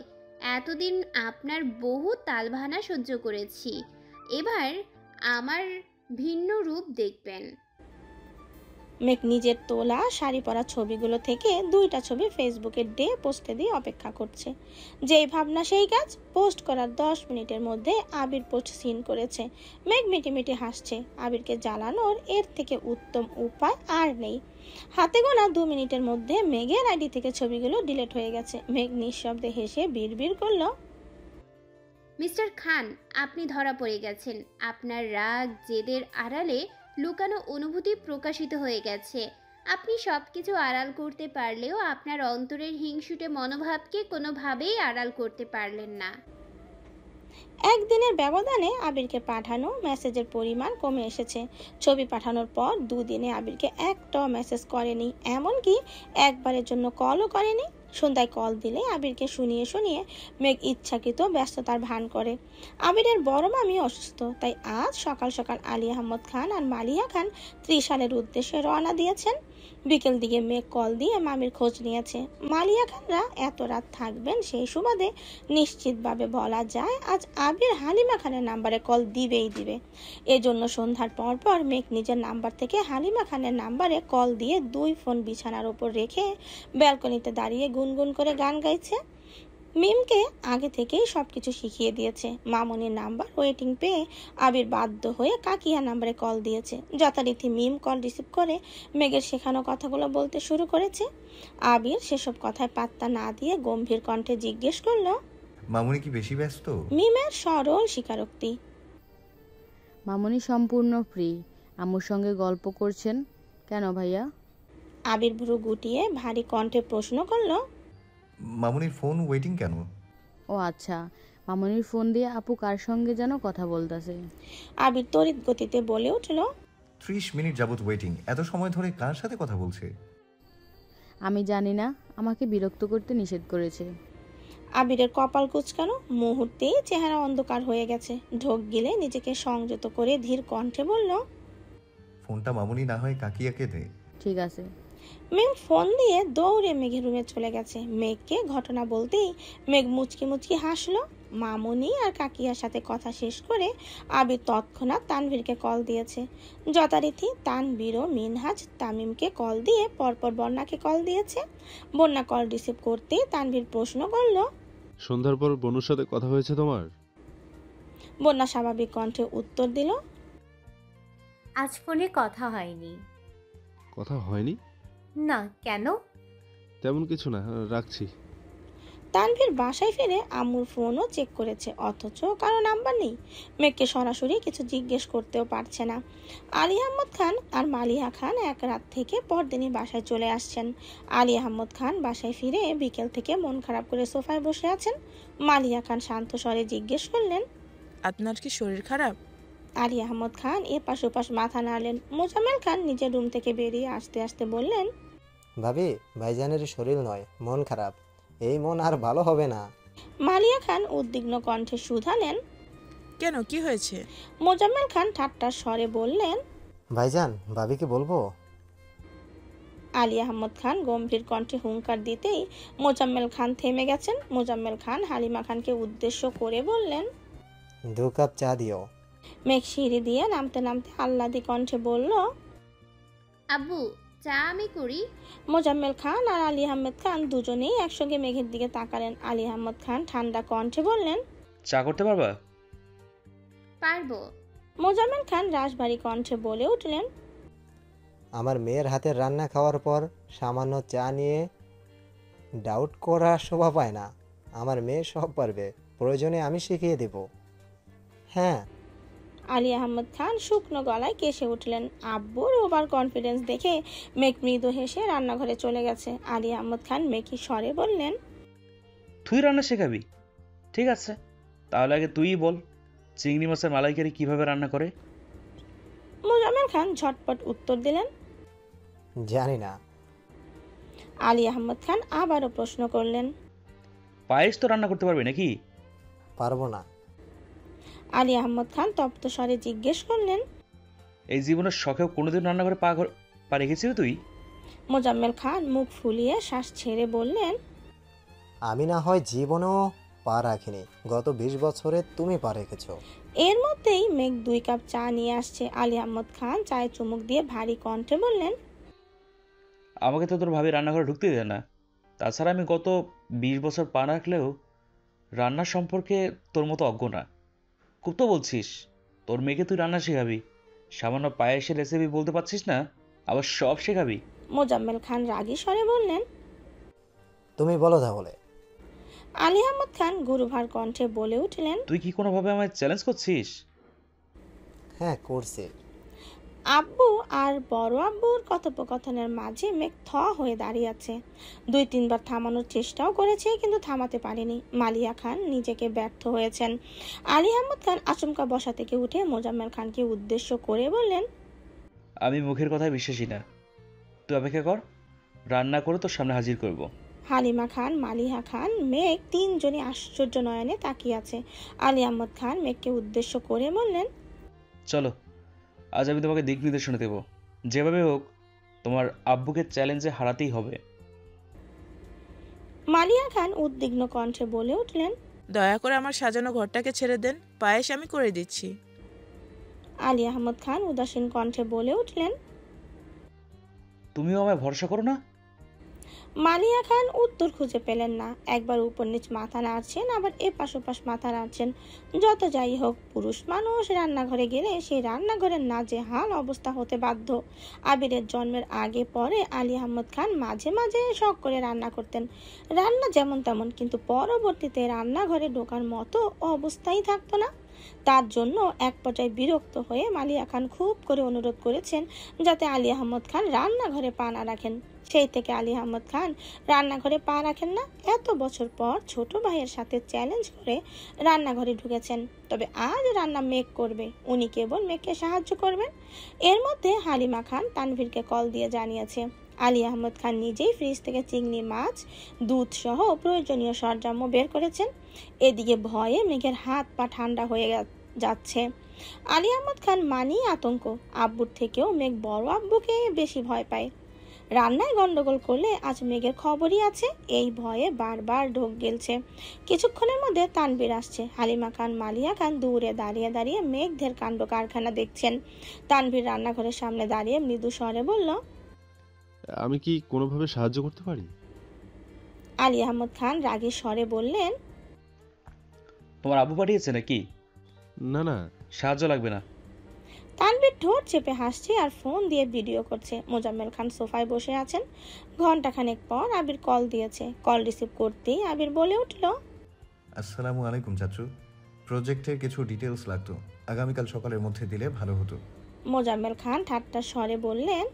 এতদিন আপনার বহু তালভানা সহ্য করেছি, এবার আমার ভিন্ন রূপ দেখবেন। মেঘ নিজের তোলা শাড়ি পরা ছবিগুলো থেকে 2টা ছবি ফেসবুকে ডে পোস্টে দিয়ে অপেক্ষা করছে। যেই ভাবনা সেই কাজ। পোস্ট করার 10 মিনিটের মধ্যে আবির পোস্ট সিন করেছে। মেঘ মিটিমিটি হাসছে। আবিরকে জ্বালানোর এর থেকে উত্তম উপায় আর নেই। হাতে গোনা 2 মিনিটের মধ্যে মেঘের আইডি থেকে ছবিগুলো ডিলিট হয়ে গেছে। মেঘ নিঃশব্দে হেসে বিড়বিড় করলো, মিস্টার খান, আপনি ধরা পড়ে গেছেন। আপনার রাগ জেদের আড়ালে লুকানো অনুভূতি প্রকাশিত হয়ে গেছে। আপনি সব কিছু আড়াল করতে পারলেও আপনার অন্তরের হিংসুটে মনোভাবকে কোনোভাবেই আড়াল করতে পারলেন না। একদিনের ব্যবধানে আবিরকে পাঠানো মেসেজের পরিমাণ কমে এসেছে। ছবি পাঠানোর পর 2 দিনে আবিরকে একটাও মেসেজ করেনি, এমনকি একবারের জন্য কলও করেনি। সন্ধ্যায় কল দিলে আবিরকে শুনিয়ে শুনিয়ে মেঘ ইচ্ছাকৃত ব্যস্ততার ভান করে। আবিরের বড় মামি অসুস্থ, তাই আজ সকাল সকাল আলী আহমদ খান আর মালিয়া খান ত্রিশালের উদ্দেশ্যে রওনা দিয়েছেন। বিকেল দিকে মেঘ কল দিয়ে মামির খোঁজ নিয়েছে। মালিয়া খানরা এত রাত থাকবেন সেই সুবাদে নিশ্চিতভাবে বলা যায় আজ আবির হালিমা খানের নাম্বারে কল দিবেই দিবে। এজন্য সন্ধ্যার পর পর মেঘ নিজের নাম্বার থেকে হালিমা খানের নাম্বারে কল দিয়ে 2 ফোন বিছানার ওপর রেখে ব্যালকনিতে দাঁড়িয়ে গুনগুন করে গান গাইছে। মিমকে আগে থেকেই সবকিছু শিখিয়ে দিয়েছে। মামনির নাম্বার ওয়েটিং পেয়ে আবির বাধ্য হয়ে কাকিয়া নাম্বারে কল দিয়েছে। যথারীতি মিম কল রিসিভ করে মেঘের শেখানো কথাগুলো বলতে শুরু করেছে। আবির সেসব কথায় পাত্তা না দিয়ে গম্ভীর কণ্ঠে জিজ্ঞেস করলো, মামুনি কি বেশি ব্যস্ত? মিমের সরল স্বীকারোক্তি। মামুনি সম্পূর্ণ ফ্রি। আম্মুর সঙ্গে গল্প করছেন কেন ভাইয়া? আবির ভ্রু গুটিয়ে ভারী কণ্ঠে প্রশ্ন করলো, মামুনির ফোন ওয়েটিং কেন? ও আচ্ছা, মামুনির ফোন দিয়ে আপু কার সঙ্গে যেন কথা বলতেছে। আবির তড়িৎ গতিতে বলে উঠল, 30 মিনিট যাবত ওয়েটিং। এত সময় ধরে কার সাথে কথা বলছে? আমি জানি না, আমাকে বিরক্ত করতে নিষেধ করেছে। আবিরের কপাল কুঁচকানো, মুহূর্তেই চেহারা অন্ধকার হয়ে গেছে। ঢোক গিলে নিজেকে সংযত করে ধীর কণ্ঠে বলল, ফোনটা মামুনি না হয় কাকিয়াকে দে। ঠিক আছে। মেঘ ফোন দিয়ে দৌড়ে মেঘের রুমে চলে গেছে। মেঘকে ঘটনা বলতেই মেঘ মুচকি মুচকি হাসলো। মামুনি আর কাকিয়ার সাথে কথা শেষ করে আবির তৎক্ষণাৎ তানভীরকে কল দিয়েছে। যথারীতি তানভীরও মিনহাজ তামিমকে কল দিয়ে পরপর বন্যাকে কল দিয়েছে। বন্যা কল রিসিভ করতেই তানভীর প্রশ্ন করল, সন্ধ্যার পর বনুর সাথে কথা হয়েছে তোমার? বন্যা স্বাভাবিক কণ্ঠে উত্তর দিল, আজ ফোনে কথা হয়নি। কথা হয়নি? না, কেন? তেমন কিছু না, রাখছি। তানভীর বাসায় ফিরে আম্মুর ফোনও চেক করেছে, অথচ কারো নাম্বার নেই। মেঘকে সরাসরি কিছু জিজ্ঞেস করতেও পারছে না। আলী আহমদ খান আর মালিহা খান এক রাত থেকে পরদিনই বাসায় চলে আসছেন। আলী আহমদ খান বাসায় ফিরে বিকেল থেকে মন খারাপ করে সোফায় বসে আছেন। মালিহা খান শান্ত স্বরে জিজ্ঞেস করলেন, আপনার কি শরীর খারাপ? আলী আহমদ খান এপাশ ওপাশ মাথা নাড়লেন। মোজাম্মেল খান নিজের রুম থেকে বেরিয়ে আসতে আসতে বললেন, ভাবি, ভাইজানের শরীর নয়, মন খারাপ। এই মন আর ভালো হবে না। মালিয়া খান উদ্বিগ্ন কণ্ঠে শুধালেন, কেন, কি হয়েছে? মোজাম্মেল খান ঠাট্টার স্বরে বললেন, ভাইজান, ভাবিকে বলবো? আলী আহমদ খান গম্ভীর কণ্ঠে হুঙ্কার দিতেই মোজাম্মেল খান থেমে গেছেন। মোজাম্মেল খান হালিমা খানকে উদ্দেশ্য করে বললেন, 2 কাপ চা দিও। মেঘ সিঁড়ি দিয়ে নামতে নামতে আহ্লাদি কণ্ঠে বলল, আব্বু, চা আমি করি। মোজাম্মেল খান আর আলী আহমেদ খান দুজনেই একসঙ্গে মেঘের দিকে তাকালেন। আলী আহমদ খান ঠান্ডা কণ্ঠে বললেন, চা করতে পারবা? পারবো। মোজাম্মেল খান রাশভারী কণ্ঠে বলে উঠলেন, আমার মেয়ের হাতের রান্না খাওয়ার পর সামান্য চা নিয়ে ডাউট করা শোভা পায় না। আমার মেয়ে সব পারবে, প্রয়োজনে আমি শিখিয়ে দেব। হ্যাঁ। আলী আহমদ খান শুকনো গলায় কেসে উঠলেন। আব্বুর ওভার কনফিডেন্স দেখে মেঘ মৃদু হেসে রান্নাঘরে চলে গেছে। আলী আহমদ খান মেঘি স্বরে বললেন, তুই রান্না শেখাবি? ঠিক আছে, তাহলে আগে তুইই বল, চিংড়ি মাছের মালাইকারি কিভাবে রান্না করে? মোজাম্মেল খান ঝটপট উত্তর দিলেন, জানি না। আলী আহমদ খান আবারও প্রশ্ন করলেন, পায়েস তো রান্না করতে পারবি নাকি? পারবো না। আলী আহমদ খান তপ্ত স্বরে জিজ্ঞেস করলেন, এই জীবনের শখেও কোনোদিন রান্না করে পা রেখেছিস তুই? মোজাম্মেল খান মুখ ফুলিয়ে শ্বাস ছেড়ে বললেন, আমি না হয় জীবনেও পা রাখিনি, গত 20 বছরে তুমি পা রেখেছ। এর মধ্যেই মেঘ 2 কাপ চা নিয়ে আসছে। আলী আহমদ খান চায়ে চুমুক দিয়ে ভারী কণ্ঠে বললেন, আমাকে তো তোর ভাবি রান্নাঘরে ঢুকতে দেয় না। তাছাড়া আমি গত 20 বছর পা রাখলেও রান্নার সম্পর্কে তোর মতো অজ্ঞ না। খুব তো বলছিস তোর মেয়েকে তুই রান্না শেখাবি, সামান্য পায়েসের রেসিপি বলতে পারছিস না, আবার সব শেখাবি? মোজাম্মেল খান রাগী স্বরে বললেন, তুমি বলো তাহলে। আলী আহমদ খান গুরুভার কণ্ঠে বলে উঠলেন, তুই কি কোনোভাবে আমায় চ্যালেঞ্জ করছিস? হ্যাঁ, করছি। আব্বু আর বড় আব্বুর কথোপকথনের মাঝে মেঘ থ হয়ে দাঁড়িয়ে আছে। 2-3 বার থামানোর চেষ্টাও করেছে, কিন্তু থামাতে পারেনি। মালিয়া খান নিজেকে ব্যর্থ হয়েছেন। আলী আহমদ খান আচমকা বসা থেকে উঠে মোজাম্মেল খানকে উদ্দেশ্য করে বললেন, আমি মুখের কথায় বিশ্বাসী না, তুই অপেক্ষা কর, রান্না করে তোর সামনে হাজির করব। হালিমা খান, মালিহা খান, মেঘ তিনজনই আশ্চর্য নয়নে তাকিয়ে আছে। আলী আহমদ খান মেঘকে উদ্দেশ্য করে বললেন, চলো, আজ আমি তোমাকে দিক নির্দেশনা দেবো, যেভাবে হোক তোমার আব্বুকে চ্যালেঞ্জে হারাতেই হবে। মালিয়া খান উদ্বিগ্ন কণ্ঠে বলে উঠলেন, দয়া করে আমার সাজানো ঘরটাকে ছেড়ে দেন, পায়েস আমি করে দিচ্ছি। আলী আহমদ খান উদাসীন কণ্ঠে বলে উঠলেন, তুমিও আমায় ভরসা করো না? মালিয়া খান উত্তর খুঁজে পেলেন না। একবার উপর নিচ মাথা নাড়ছেন, আবার এপাশ ওপাশ মাথা নাড়ছেন। যত যাই হোক, পুরুষ মানুষ রান্নাঘরে গেলে সেই রান্নাঘরের নাজেহাল অবস্থা হতে বাধ্য। আবিরের জন্মের আগে পরে আলী আহমদ খান মাঝে মাঝে শখ করে রান্না করতেন, রান্না যেমন তেমন, কিন্তু পরবর্তীতে রান্নাঘরে ঢোকার মতো অবস্থাই থাকতো না। তার জন্য এক পর্যায়ে বিরক্ত হয়ে মালিয়া খান খুব করে অনুরোধ করেছেন যাতে আলী আহমদ খান রান্নাঘরে পা না রাখেন। সেই থেকে আলী আহমদ খান রান্নাঘরে পা রাখেন না। এত বছর পর ছোট ভাইয়ের সাথে চ্যালেঞ্জ করে রান্নাঘরে ঢুকেছেন। তবে আজ রান্না মেঘ করবে, উনি কেবল মেঘকে সাহায্য করবেন। এর মধ্যে হালিমা খান তানভীরকে কল দিয়ে জানিয়েছে আলী আহমদ খান নিজেই ফ্রিজ থেকে চিংড়ি মাছ, দুধ সহ প্রয়োজনীয় সরঞ্জাম বের করেছেন। এদিকে ভয়ে মেঘের হাত পা ঠান্ডা হয়ে যাচ্ছে। আলী আহমদ খান মানেই আতঙ্ক। আব্বুর থেকেও মেঘ বড় আব্বুকে বেশি ভয় পায়। রান্নায় গন্ডগোল করলে আজ মেঘের খবরই আছে, এই ভয়ে বারবার ঢোক গেলছে। কিছুক্ষণের মধ্যে তানবীর আসছে। হালিমা খান, মালিয়া খান দূরে দাঁড়িয়ে দাঁড়িয়ে মেঘদের কাণ্ড কারখানা দেখছেন। তানবীর রান্নাঘরের সামনে দাঁড়িয়ে মৃদু স্বরে বলল, আমি কি কোনোভাবে সাহায্য করতে পারি? আলী আহমদ খান রাগী স্বরে বললেন, তোমার আব্বু পাঠিয়েছে নাকি? না না, সাহায্য লাগবে না। তানবীর ঠোঁট চেপে হাসছে আর ফোন দিয়ে ভিডিও করছে। মোজাম্মেল খান সোফায় বসে আছেন। ঘন্টাখানেক পর আবির কল দিয়েছে। কল রিসিভ করতেই আবির বলে উঠল, আসসালামু আলাইকুম চাচু, প্রজেক্টের কিছু ডিটেলস লাগতো, আগামীকাল সকালের মধ্যে দিলে ভালো হতো। মোজাম্মেল খান ঠাট্টা স্বরে বললেন,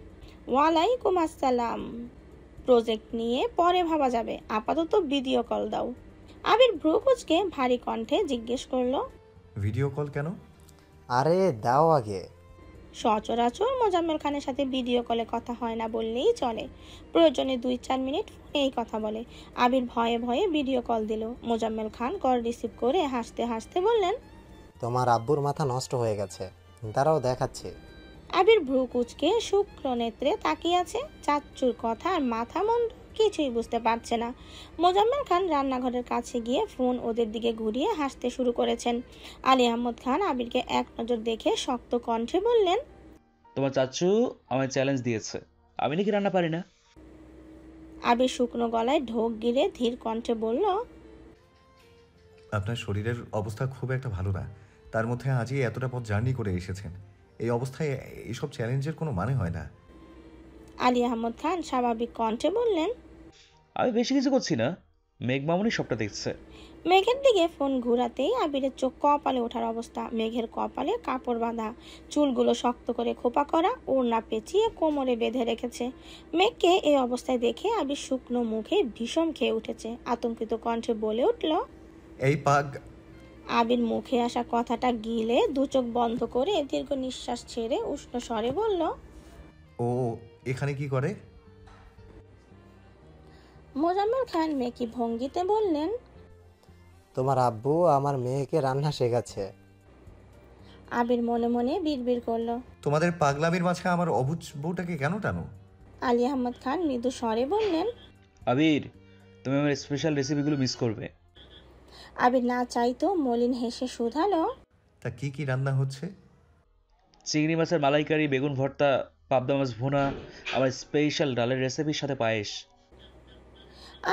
ওয়ালাইকুম আসসালাম, প্রজেক্ট নিয়ে পরে ভাবা যাবে, আপাতত ভিডিও কল দাও। আবির ভ্রুকুচকে ভারী কণ্ঠে জিজ্ঞেস করলো, ভিডিও কল কেন? আরে দাও আগে। সচরাচর মোজাম্মেল খানের সাথে ভিডিও কলে কথা হয় না বললেই চলে। প্রয়োজনে 2-4 মিনিট ফোনেই কথা বলে। আবির ভয়ে ভয়ে ভিডিও কল দিল। মোজাম্মেল খান কল রিসিভ করে হাসতে হাসতে বললেন, তোমার আব্বুর মাথা নষ্ট হয়ে গেছে, দাঁড়াও দেখাচ্ছি। আবির ভ্রু কুচকে শুক্র নেত্রে তাকিয়ে আছে। চাচ্চুর কথা আর মাথা মন্দ কিছুই বুঝতে পারছে না। মোজাম্মেল খান রান্নাঘরের কাছে গিয়ে ফোন ওদের দিকে ঘুরিয়ে হাসতে শুরু করেছেন। আলী আহমদ খান আবিরকে এক নজর দেখে শক্ত কণ্ঠে বললেন, তোমার চাচু আমায় চ্যালেঞ্জ দিয়েছে, আমি নাকি রান্না পারি না। আবির শুকনো গলায় ঢোক গিলে ধীর কণ্ঠে বলল, আপনার শরীরের অবস্থা খুব একটা ভালো না, তার মধ্যে আজই এতটা পথ জার্নি করে এসেছেন। এই অবস্থায় এইসব চ্যালেঞ্জের কোনো মানে হয় না। আলী আহমদ খান স্বাভাবিক কণ্ঠে বললেন, আমি বেশি কিছু করছি না, মেঘ মামুনি সবটা দেখছে। মেঘের দিকে ফোন ঘুরাতেই আবিরের চোখ কপালে ওঠার অবস্থা। মেঘের কপালে কাপড় বাঁধা, চুলগুলো শক্ত করে খোপা করা, ওড়না পেঁচিয়ে কোমরে বেঁধে রেখেছে। মেঘকে এই অবস্থায় দেখে আবির শুকনো মুখে ভীষণ খেয়ে উঠেছে। আতঙ্কিত কণ্ঠে বলে উঠল, এই পাগ। আবির মুখে আসা কথাটা গিলে দু চোখ বন্ধ করে দীর্ঘ নিঃশ্বাস ছেড়ে উষ্ণ স্বরে বলল, ও এখানে কি করে? মোজাম্মেল খান মেকি ভঙ্গিতে বললেন, তোমার আব্বু আমার মেয়েকে রান্না শেখাচ্ছে। আবির মনে মনে বিড়বিড় করলো, তোমাদের পাগলামির মাঝে আমার অবুঝ বউটাকে কেন টানো? আলী আহমদ খান মৃদু স্বরে বললেন, আবির, তুমি আমার স্পেশাল রেসিপিগুলো মিস করবে। আবির না চাইতো মলিন হেসে শুধালো, তা কি কি রান্না হচ্ছে? চিংড়ি মাছের মালাইকারি, বেগুন ভর্তা, পাবদা মাছ ভুনা, আমার স্পেশাল ডালের রেসিপির সাথে পায়েস।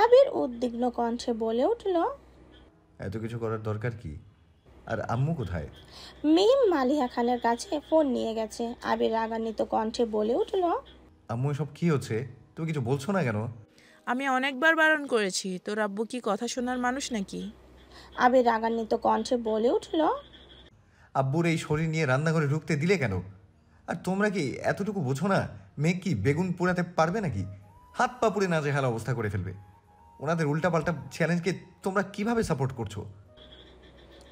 আবির উদ্বিগ্ন কণ্ঠে বলে উঠল, এত কিছু করার দরকার কি? আর আম্মু কোথায়? মিম মালিহা খানের কাছে ফোন নিয়ে গেছে। আবির রাগান্বিত কণ্ঠে বলে উঠল, আম্মু এসব কি হচ্ছে? তুমি কিছু বলছো না কেন? আমি অনেকবার বারণ করেছি, তোর আব্বু কি কথা শোনার মানুষ নাকি? আবির রাগান্বিত কণ্ঠে বলে উঠল, আব্বুর এই শরীর নিয়ে রান্নাঘরে ঢুকতে দিলে কেন? আর তোমরা কি এতটুকু বোঝো না মেঘ কি বেগুন পোড়াতে পারবে নাকি? হাত পা পুড়ে নাজেহাল অবস্থা করে ফেলবে। ওনাদের উল্টাপাল্টা চ্যালেঞ্জকে তোমরা কিভাবে সাপোর্ট করছো?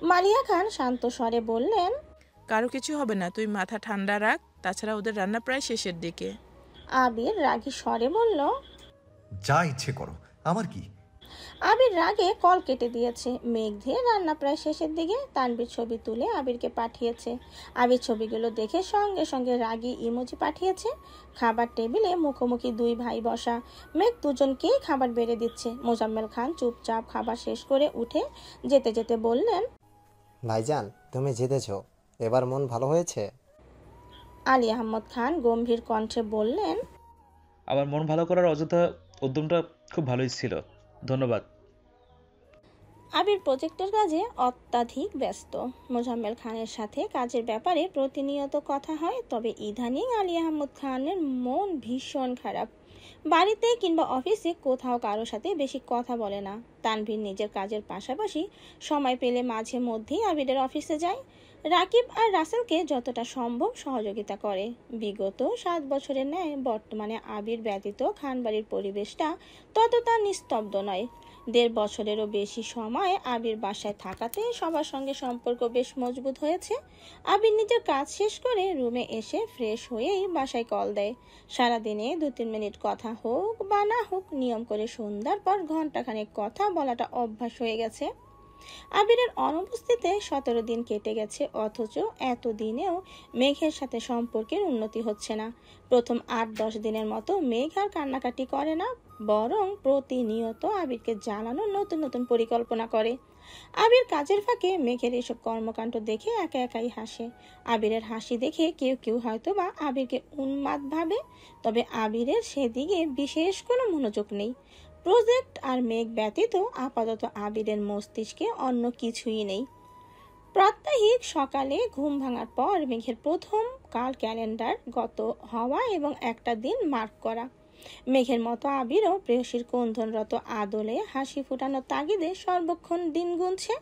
মালিয়া খান শান্ত স্বরে বললেন, কারো কিছু হবে না, তুই মাথা ঠান্ডা রাখ, তাছাড়া ওদের রান্না প্রায় শেষের দিকে। আবির রাগী স্বরে বলল, যা ইচ্ছে করো, আমার কি? আবির রাগে কল কেটে দিয়েছে। মেঘ দিয়ে রান্না প্রায় শেষের দিকে। তানবীর ছবি তুলে আবিরকে পাঠিয়েছে। আবির ছবিগুলো দেখে সঙ্গে সঙ্গে রাগী ইমোজি পাঠিয়েছে। খাবার টেবিলে মুখোমুখি দুই ভাই বসা। মেঘ দুজনকেই খাবার বেড়ে দিচ্ছে। মোজাম্মেল খান চুপচাপ খাবার শেষ করে উঠে যেতে যেতে বললেন, ভাইজান তুমি জিতেছ, এবার মন ভালো হয়েছে? আলী আহমদ খান গম্ভীর কণ্ঠে বললেন, আমার মন ভালো করার অযথা উদ্যমটা খুব ভালোই ছিল, ধন্যবাদ। আবির প্রজেক্টের কাজে অত্যাধিক ব্যস্ত। মোজাম্মেল খানের সাথে কাজের ব্যাপারে প্রতিনিয়ত কথা হয়, তবে ইদানিং আলী আহমদ খানের মন ভীষণ খারাপ। বাড়িতে কিংবা অফিসে কোথাও কারোর সাথে বেশি কথা বলে না। তানভীর নিজের কাজের পাশাপাশি সময় পেলে মাঝে মধ্যেই আবিরের অফিসে যায়। রাকিব আর রাসেলকে যতটা সম্ভব সহযোগিতা করে। বিগত 7 বছরের ন্যায় বর্তমানে আবির ব্যতীত খানবাড়ির পরিবেশটা ততটা নিস্তব্ধ নয়। 1.5 বছরেরও বেশি সময় আবির বাসায় থাকাতে সবার সঙ্গে সম্পর্ক বেশ মজবুত হয়েছে। আবির নিজের কাজ শেষ করে রুমে এসে ফ্রেশ হয়েই বাসায় কল দেয়। সারাদিনে 2-3 মিনিট কথা হোক বা না হোক, নিয়ম করে সন্ধ্যার পর ঘন্টাখানেক কথা বলাটা অভ্যাস হয়ে গেছে। আবিরের অনুপস্থিতিতে 17 দিন কেটে গেছে, অথচ এতদিনেও মেঘের সাথে সম্পর্কের উন্নতি হচ্ছে না। প্রথম 8-10 দিনের মতো মেঘ আর কান্নাকাটি করে না, বরং প্রতিনিয়ত আবিরকে জ্বালানোর নতুন নতুন পরিকল্পনা করে। আবির কাজের ফাঁকে মেঘের এসব কর্মকাণ্ড দেখে একা একাই হাসে। আবিরের হাসি দেখে কেউ কেউ হয়তো বা আবিরকে উন্মাদ ভাবে, তবে আবিরের সেদিকে বিশেষ কোনো মনোযোগ নেই। প্রজেক্ট আর মেঘ ব্যতীত আপাতত আবিরের মস্তিষ্কে অন্য কিছুই নেই। প্রাত্যহিক সকালে ঘুম ভাঙার পর মেঘের প্রথম কাল ক্যালেন্ডার গত হওয়া এবং একটা দিন মার্ক করা। মেঘের মতো আবিরও প্রেয়সীর ক্রন্দনরত আদলে হাসি ফুটানোর তাগিদে সর্বক্ষণ দিন গুনছে।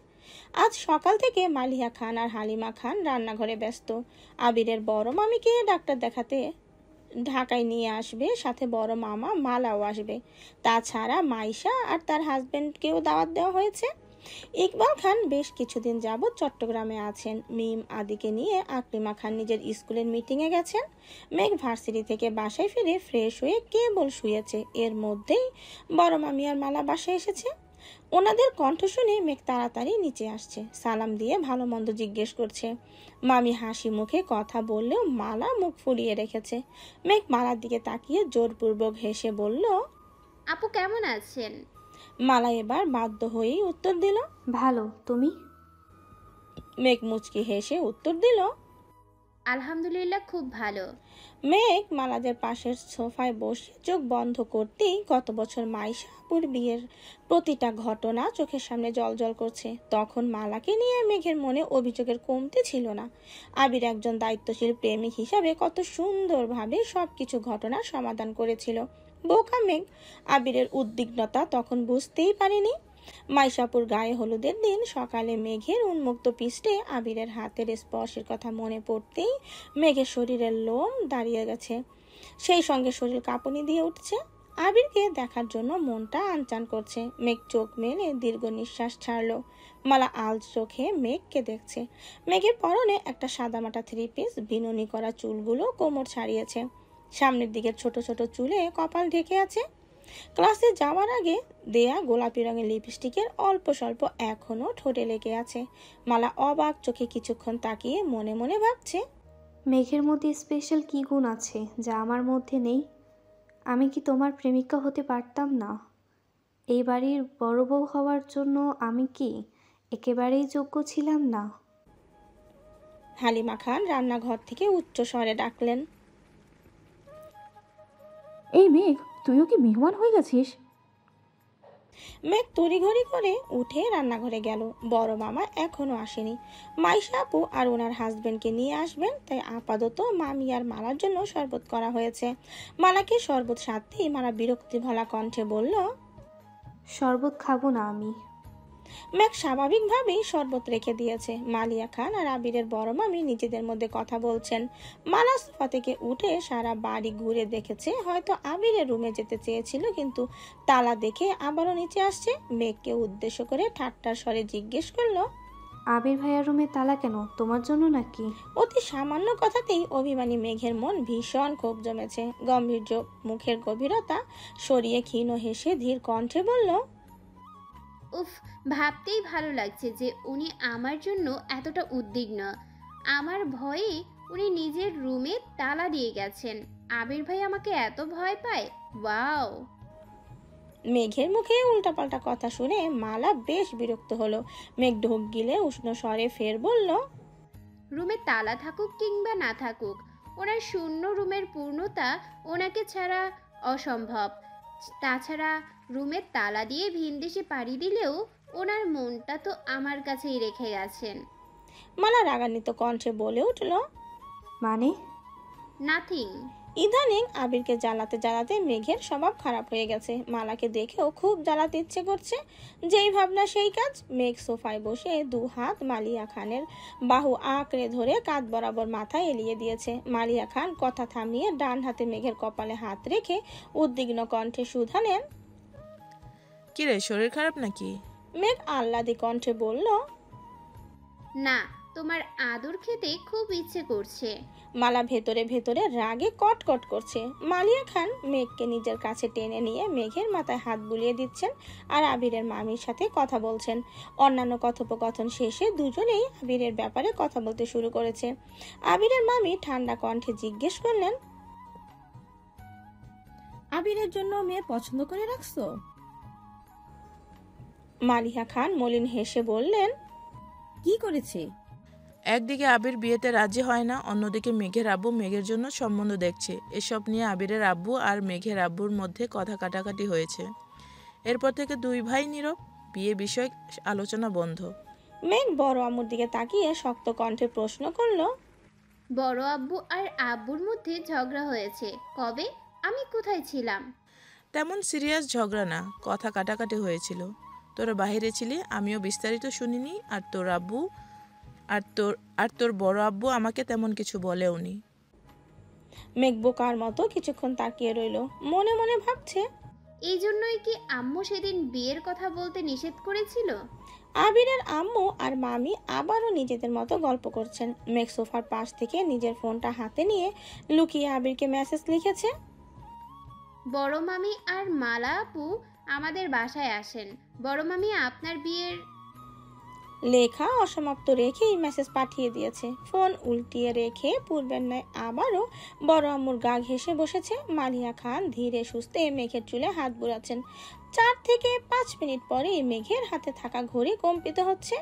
আজ সকাল থেকে মালিহা খান আর হালিমা খান রান্নাঘরে ব্যস্ত। আবিরের বড় মামিকে ডাক্তার দেখাতে ঢাকায় নিয়ে আসবে, সাথে বড় মামা মালাও আসবে। তাছাড়া মাইশা আর তার হাজবেন্ডকেও দাওয়াত দেওয়া হয়েছে। ইকবাল খান বেশ কিছুদিন যাবৎ চট্টগ্রামে আছেন। মিম আদিকে নিয়ে আকলিমা খান নিজের স্কুলের মিটিংয়ে গেছেন। মেঘ ভার্সিটি থেকে বাসায় ফিরে ফ্রেশ হয়ে কেবল শুয়েছে। এর মধ্যেই বড় মামি আর মালা বাসায় এসেছে। ওনাদের কণ্ঠ শুনে মেঘ তাড়াতাড়ি নিচে আসছে, সালাম দিয়ে ভালো মন্দ জিজ্ঞেস করছে। মামি হাসি মুখে কথা বললেও মালা মুখ ফুলিয়ে রেখেছে। মেঘ মালার দিকে তাকিয়ে জোরপূর্বক হেসে বলল, আপু কেমন আছেন? মালা এবার বাধ্য হয়েই উত্তর দিল, ভালো, তুমি? মেঘ মুচকি হেসে উত্তর দিল, আলহামদুলিল্লাহ, খুব ভালো। মেঘ মালাদের পাশের সোফায় বসে চোখ বন্ধ করতেই গত বছর মাইশা আপুর বিয়ের প্রতিটা ঘটনা চোখের সামনে জলজল করছে। তখন মালাকে নিয়ে মেঘের মনে অভিযোগের কমতি ছিল না। আবির একজন দায়িত্বশীল প্রেমিক হিসাবে কত সুন্দরভাবে সবকিছু ঘটনার সমাধান করেছিল। বোকা মেঘ আবিরের উদ্বিগ্নতা তখন বুঝতেই পারেনি। মাইশাপুর গায়ে হলুদের দিন সকালে মেঘের উন্মুক্ত পৃষ্ঠে আবিরের হাতের স্পর্শের কথা মনে পড়তেই মেঘের শরীরের লোম দাঁড়িয়ে গেছে, সেই সঙ্গে শরীর কাঁপুনি দিয়ে উঠছে। আবিরকে দেখার জন্য মনটা আনচান করছে। মেঘ চোখ মেলে দীর্ঘ নিঃশ্বাস ছাড়লো। মালা আল চোখে মেঘকে দেখছে। মেঘের পরনে একটা সাদামাটা 3 পিস, বিনুনি করা চুলগুলো কোমর ছাড়িয়েছে, সামনের দিকে ছোট ছোট চুলে কপাল ঢেকে আছে। ক্লাসে যাওয়ার আগে দেয়া গোলাপি রঙের লিপস্টিকের অল্প স্বল্প এখনো ঠোঁটে লেগে আছে। মালা অবাক চোখে কিছুক্ষণ তাকিয়ে মনে মনে ভাবছে, মেঘের মধ্যে স্পেশাল কী গুণ আছে যা আমার মধ্যে নেই? আমি কি তোমার প্রেমিকা হতে পারতাম না? এই বাড়ির বড় বউ হওয়ার জন্য আমি কি একেবারেই যোগ্য ছিলাম না? হালিমা খান রান্নাঘর থেকে উচ্চ স্বরে ডাকলেন, এই মেঘ, তুইও কি মেহমান হয়ে গেছিস? মেঘ তড়িঘড়ি করে উঠে রান্নাঘরে গেল। বড় মামা এখনো আসেনি। মাইশা আপু আর ওনার হাজবেন্ডকে নিয়ে আসবেন, তাই আপাতত মামি আর মালার জন্য শরবত করা হয়েছে। মালাকে শরবত সাথেই মালা বিরক্তি ভরা কণ্ঠে বলল, শরবত খাবো না আমি। মেঘ স্বাভাবিকভাবেই শরবত রেখে দিয়েছে। মালিয়া খান আর আবিরের বড় মামি নিজেদের মধ্যে কথা বলছেন। মালা সোফা থেকে উঠে সারা বাড়ি ঘুরে দেখেছে, হয়তো আবিরের রুমে যেতে চেয়েছিল, কিন্তু তালা দেখে আবারও নিচে আসছে। মেঘকে উদ্দেশ্য করে ঠাট্টার স্বরে জিজ্ঞেস করলো, আবির ভাইয়ার রুমে তালা কেন, তোমার জন্য নাকি? অতি সামান্য কথাতেই অভিমানী মেঘের মন ভীষণ ক্ষোভ জমেছে। গম্ভীর মুখের গভীরতা সরিয়ে ক্ষীণ হেসে ধীর কণ্ঠে বলল, উফ, ভাবতেই ভালো লাগছে যে উনি আমার জন্য এতটা উদ্বিগ্ন। আমার ভয়ে উনি নিজের রুমে তালা দিয়ে গেছেন। আবির ভাই আমাকে এত ভয় পায়? ওয়াও! মেঘের মুখে উল্টাপাল্টা কথা শুনে মালা বেশ বিরক্ত হলো। মেঘ ঢোক গিলে উষ্ণ স্বরে ফের বলল, রুমে তালা থাকুক কিংবা না থাকুক, ওনার শূন্য রুমের পূর্ণতা ওনাকে ছাড়া অসম্ভব। তাছাড়া রুমের তালা দিয়ে ভিনদেশে পাড়ি দিলেও ওনার মনটা তো আমার কাছেই রেখে গেছেন। মালা রাগান্বিত কণ্ঠে বলে উঠল, মানে? নাথিং। ইদানিং আবিরকে জ্বালাতে জ্বালাতে মেঘের স্বভাব খারাপ হয়ে গেছে। মালাকে দেখেও খুব জ্বালাতে ইচ্ছে করছে। যেই ভাবনা সেই কাজ। মেঘ সোফায় বসে দু হাত মালিয়া খানের বাহু আঁকড়ে ধরে কাঁধ বরাবর মাথায় এলিয়ে দিয়েছে। মালিয়া খান কথা থামিয়ে ডান হাতে মেঘের কপালে হাত রেখে উদ্বিগ্ন কণ্ঠে শুধালেন, কিরে, শরীর খারাপ নাকি? মেঘ আহ্লাদী কণ্ঠে বলল, না, তোমার আদর খেতে খুব ইচ্ছে করছে। মালা ভেতরে ভেতরে রাগে কটকট করছে। মালিয়া খান মেঘকে নিজের কাছে টেনে নিয়ে মেঘের মাথায় হাত বুলিয়ে দিচ্ছেন আর আবিরের মামির সাথে কথা বলছেন। অন্যান্য কথোপকথন শেষে দুজনেই আবিরের ব্যাপারে কথা বলতে শুরু করেছে। আবিরের মামি ঠান্ডা কণ্ঠে জিজ্ঞেস করলেন, আবিরের জন্য মেয়ে পছন্দ করে রাখছো? মালিয়া খান মলিন হেসে বললেন, কি করেছে? একদিকে আবির বিয়েতে রাজি হয় না, অন্যদিকে মেঘের আব্বু মেঘের জন্য সম্বন্ধ দেখছে। এসব নিয়ে আবিরের আব্বু আর মেঘের আব্বুর মধ্যে কথা কাটাকাটি হয়েছে। এরপর থেকে দুই ভাই নীরব, বিয়ে বিষয়ক আলোচনা বন্ধ। মেঘ বড় আম্মুর দিকে তাকিয়ে শক্ত কণ্ঠে প্রশ্ন করলো, বড় আব্বু আর আব্বুর মধ্যে ঝগড়া হয়েছে কবে? আমি কোথায় ছিলাম? তেমন সিরিয়াস ঝগড়া না, কথা কাটাকাটি হয়েছিল। তোরা বাইরে ছিলি, আমিও বিস্তারিত শুনিনি। আর তোর বড় আব্বু আমাকে তেমন কিছু বলেওনি। মেঘ বোকার মতো কিছুক্ষণ তাকিয়ে রইল। মনে মনে ভাবছে, এই জন্যই কি আম্মু সেদিন বিয়ের কথা বলতে নিষেধ করেছিল? আবিরের আম্মু আর মামি আবারও নিজেদের মতো গল্প করছেন। মেঘ সোফার পাশ থেকে নিজের ফোনটা হাতে নিয়ে লুকিয়ে আবিরকে মেসেজ লিখেছে, বড় মামি আর মালা আপু আমাদের বাসায় আসেন। বড় মামি আপনার বিয়ের লেখা অসমাপ্ত রেখেই মেসেজ পাঠিয়ে দিয়েছে। ফোন উল্টিয়ে রেখে পূর্বের ন্যায় আবারও বড় আম্মুর গা ঘেঁষে বসেছে। মালিয়া খান ধীরে সুস্থে মেঘের চুলে হাত বুলাচ্ছেন। 4 থেকে 5 মিনিট পরে মেঘের হাতে থাকা ঘড়ি কম্পিত হচ্ছে।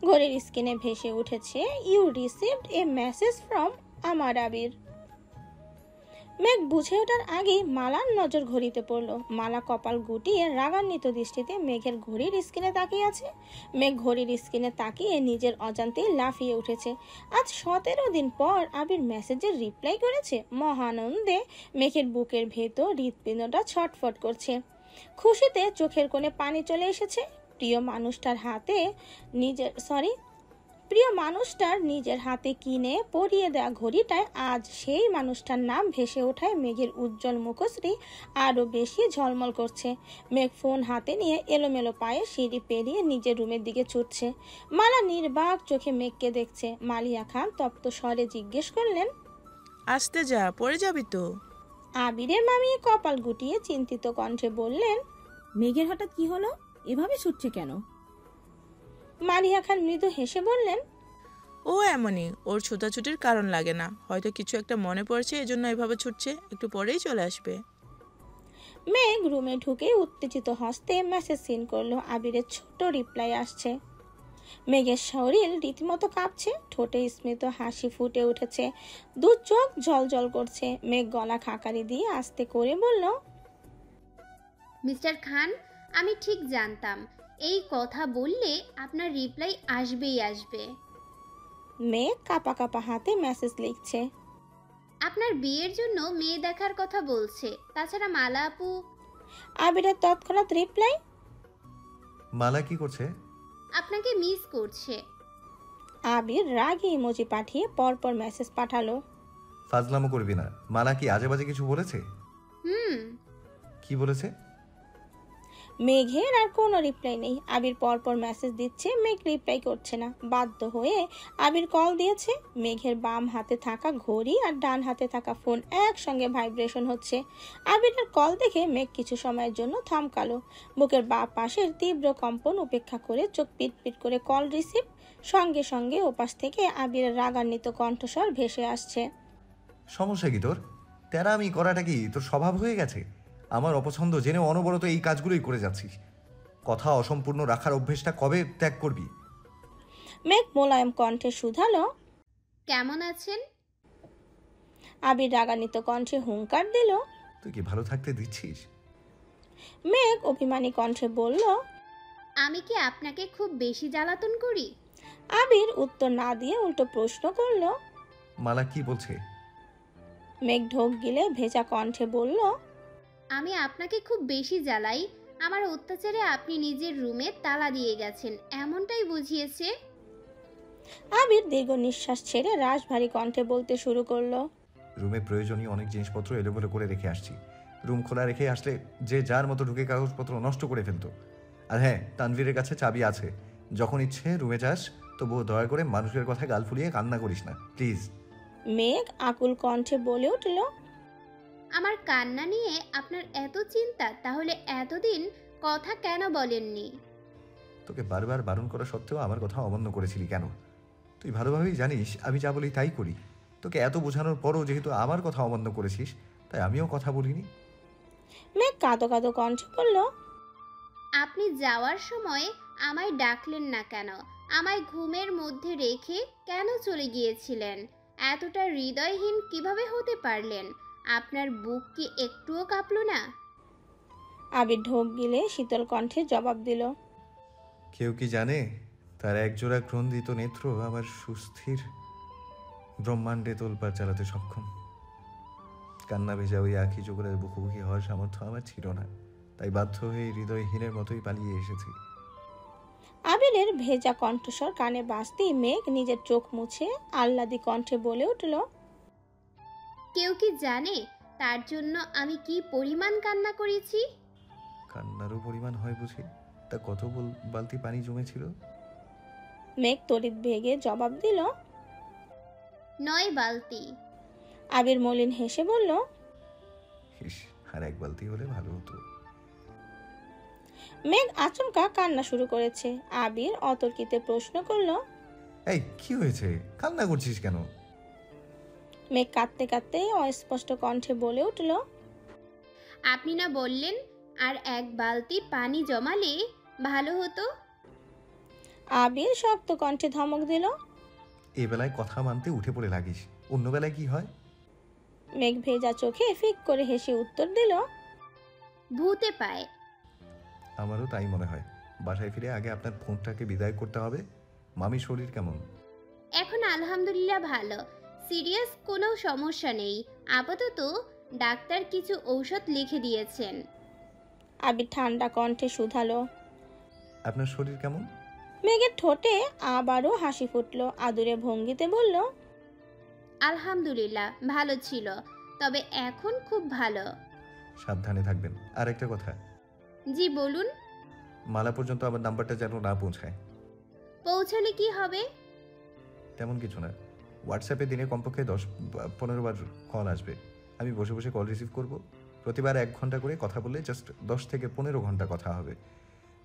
ঘড়ির স্ক্রিনে ভেসে উঠেছে, you received a message from আমার আবির। মেঘ বুঝে ওঠার আগেই মালার নজর ঘড়িতে পড়ল। মালা কপাল গুটিয়ে রাগান্বিত দৃষ্টিতে মেঘের ঘড়ির স্ক্রিনে তাকিয়ে আছে। মেঘ ঘড়ির স্ক্রিনে তাকিয়ে নিজের অজান্তেই লাফিয়ে উঠেছে। আজ 17 দিন পর আবির মেসেজের রিপ্লাই করেছে। মহানন্দে মেঘের বুকের ভেতর হৃৎপিণ্ডটা ছটফট করছে। খুশিতে চোখের কোণে পানি চলে এসেছে। প্রিয় মানুষটার নিজের হাতে কিনে পরিয়ে দেওয়া ঘড়িটায় আজ সেই মানুষটার নাম ভেসে ওঠায় মেঘের উজ্জ্বল মুখশ্রী আরও বেশি ঝলমল করছে। মেঘ ফোন হাতে নিয়ে এলোমেলো পায়ে সিঁড়ি পেরিয়ে নিজের রুমের দিকে ছুটছে। মালা নির্বাক চোখে মেঘকে দেখছে। মালিয়া খান তপ্ত স্বরে জিজ্ঞেস করলেন, আসতে যা, পড়ে যাবি তো। আবিরের মামি কপাল গুটিয়ে চিন্তিত কণ্ঠে বললেন, মেঘের হঠাৎ কি হলো? এভাবে ছুটছে কেন? মালিয়া খান মৃদু হেসে বললেন, ও এমনই, ওর ছুটাছুটির কারণ লাগে না। হয়তো কিছু একটা মনে পড়ছে, এজন্য এভাবে ছুটছে। একটু পরেই চলে আসবে। মেঘ রুমে ঢুকে উত্তেজিত হস্তে মেসেজ সিন করলো। আবিরের ছোট রিপ্লাই আসছে। মেঘের শরীর রীতিমতো কাঁপছে, ঠোঁটে স্মিত হাসি ফুটে উঠেছে, দু চোখ জল করছে। মেঘ গলা খাকারি দিয়ে আস্তে করে বলল, মিস্টার খান, আমি ঠিক জানতাম এই কথা বললে আপনার রিপ্লাই আসবেই আসবে। মেঘ কাপা কাপা হাতে মেসেজ লিখছে, আপনার বিয়ের জন্য মেয়ে দেখার কথা বলছে। তাছাড়া মালা আপু। আবিরের তৎক্ষণাৎ রিপ্লাই, মালা কি করছে? আপনাকে মিস করছে। আবির রাগে ইমোজি পাঠিয়ে পরপর মেসেজ পাঠালো, ফাজলামো করবি না। মালা কি আজে বাজে কিছু বলেছে? কি বলেছে? মেঘের আর কোনো রিপ্লাই নেই। আবির পরপর মেসেজ দিচ্ছে, মেঘ রিপ্লাই করছে না। বাধ্য হয়ে আবির কল দিয়েছে। মেঘের বাম হাতে থাকা ঘড়ি আর ডান হাতে থাকা ফোন একসঙ্গে ভাইব্রেশন হচ্ছে। আবিরের কল দেখে মেঘ কিছু সময়ের জন্য থমকালো। বুকের বাঁ পাশের তীব্র কম্পন উপেক্ষা করে চোখ পিটপিট করে কল রিসিভ। সঙ্গে সঙ্গে ওপাশ থেকে আবিরের রাগান্বিত কণ্ঠস্বর ভেসে আসছে, সমস্যা কি তোর? তেরামি করাটা কি তোর স্বভাব হয়ে গেছে? আমার অপছন্দ জেনে অনবরত এই কাজগুলোই করে যাচ্ছিস। কথা অসম্পূর্ণ রাখার অভ্যেসটা কবে ত্যাগ করবি? মেঘ মোলায়েম কণ্ঠে শুধালো, কেমন আছেন? আবির রাগান্বিত কণ্ঠে হুঙ্কার দিল, তুই কি ভালো থাকতে দিচ্ছিস? মেঘ অভিমানী কণ্ঠে বলল, আমি কি আপনাকে খুব বেশি জ্বালাতন করি? আবির উত্তর না দিয়ে উল্টো প্রশ্ন করলো, মালা কি বলছে? মেঘ ঢোক গিলে ভেজা কণ্ঠে বলল, আমি আপনাকে খুব বেশি জ্বালাই। আমার অত্যাচারে আপনি নিজের রুমে তালা দিয়ে গেছেন, এমনটাই বুঝিয়েছে। আবির দীর্ঘ নিঃশ্বাস ছেড়ে রাশভারী কণ্ঠে বলতে শুরু করলো, রুমে প্রয়োজনীয় অনেক জিনিসপত্র এলোমেলো করে রেখে আসছি। রুম খোলা রেখে আসলে যে যার মতো ঢুকে কাগজপত্র নষ্ট করে ফেলতো। আর হ্যাঁ, তানভীরের কাছে চাবি আছে, যখন ইচ্ছে রুমে যাস, তবুও দয়া করে মানুষের কথা গাল ফুলিয়ে কান্না করিস না প্লিজ। মেঘ আকুল কণ্ঠে বলে উঠল, আমার কান্না নিয়ে আপনার এত চিন্তা, তাহলে এতদিন কথা কেন বলেননি? তোকে বারবার বারণ করা সত্ত্বেও আমার কথা অমান্য করেছিলি কেন? তুই ভালোভাবেই জানিস আমি যা বলি তাই করি। তোকে এত বোঝানোর পরও যেহেতু আমার কথা অমান্য করেছিস, তাই আমিও কথা বলিনি। মেঘ কাঁদো কাঁদো কণ্ঠে বলল, আপনি যাওয়ার সময় আমায় ডাকলেন না কেন? আমায় ঘুমের মধ্যে রেখে কেন চলে গিয়েছিলেন? এতটা হৃদয়হীন কিভাবে হতে পারলেন? আপনার বুক কি একটুও কাঁপলো না? আবির ঢোক গিলে শীতল কণ্ঠে জবাব দিল, কেউ কি জানে তার একজোড়া ক্রন্দিত নেত্র আমার সুস্থির ব্রহ্মাণ্ডে তোলপাড় চালাতে সক্ষম। কান্না ভেজা ওই আঁখি চোখের মুখোমুখি হওয়ার সামর্থ্য আমার ছিল না, তাই বাধ্য হয়ে হৃদয়হীনের মতোই পালিয়ে এসেছি। আবিরের ভেজা কণ্ঠস্বর কানে বাজতেই মেঘ নিজের চোখ মুছে আহ্লাদি কণ্ঠে বলে উঠল, কেউ কি জানে তার জন্য আমি কি পরিমাণ কান্না করেছি? কান্নারও পরিমাণ হয় বুঝি? তা কত বালতি পানি জমেছিল? মেঘ তড়িৎ বেগে জবাব দিল, 9 বালতি। আবির মলিন হেসে বলল, ইস, আর এক বালতি হলে ভালো হতো। মেঘ আচমকা কান্না শুরু করেছে। আবির অতর্কিতে প্রশ্ন করল, এই কি হয়েছে, কান্না করছিস কেন? মেঘ কাঁদতে কাঁদতে অস্পষ্ট কণ্ঠে বলে উঠল, আপনি না বললেন আর এক বালতি পানি জমালে ভালো হতো? আবির শক্ত কণ্ঠে ধমক দিল, এ বেলায় কথা মানতে উঠে পড়ে লাগিস, অন্য বেলায় কি হয়? মেঘ ভেজা চোখে ফিক করে হেসে উত্তর দিল, ভূতে পায়। আমারও তাই মনে হয়। বাসায় ফিরে আগে আপনার ফোনটাকে বিদায় করতে হবে। মামির শরীর কেমন? এখন আলহামদুলিল্লাহ ভালো, সিরিয়াস কোনো সমস্যা নেই। আপাতত ডাক্তার কিছু ঔষধ লিখে দিয়েছেন। আবির ঠান্ডা কণ্ঠে শুধালো, আপনার শরীর কেমন? মেঘের ঠোঁটে আবারও হাসি ফুটল। আদুরে ভঙ্গিতে বলল, আলহামদুলিল্লাহ ভালো ছিল, তবে এখন খুব ভালো। সাবধানে থাকবেন। আর একটা কথা, জি বলুন। মালা পর্যন্ত আমার নাম্বারটা যেন না পৌঁছায়। পৌঁছালে কি হবে? তেমন কিছু না, হোয়াটসঅ্যাপে দিনে কমপক্ষে 10-15 বার কল আসবে। আমি বসে বসে কল রিসিভ করব। প্রতিবার 1 ঘন্টা করে কথা বললে জাস্ট 10 থেকে 15 ঘন্টা কথা হবে।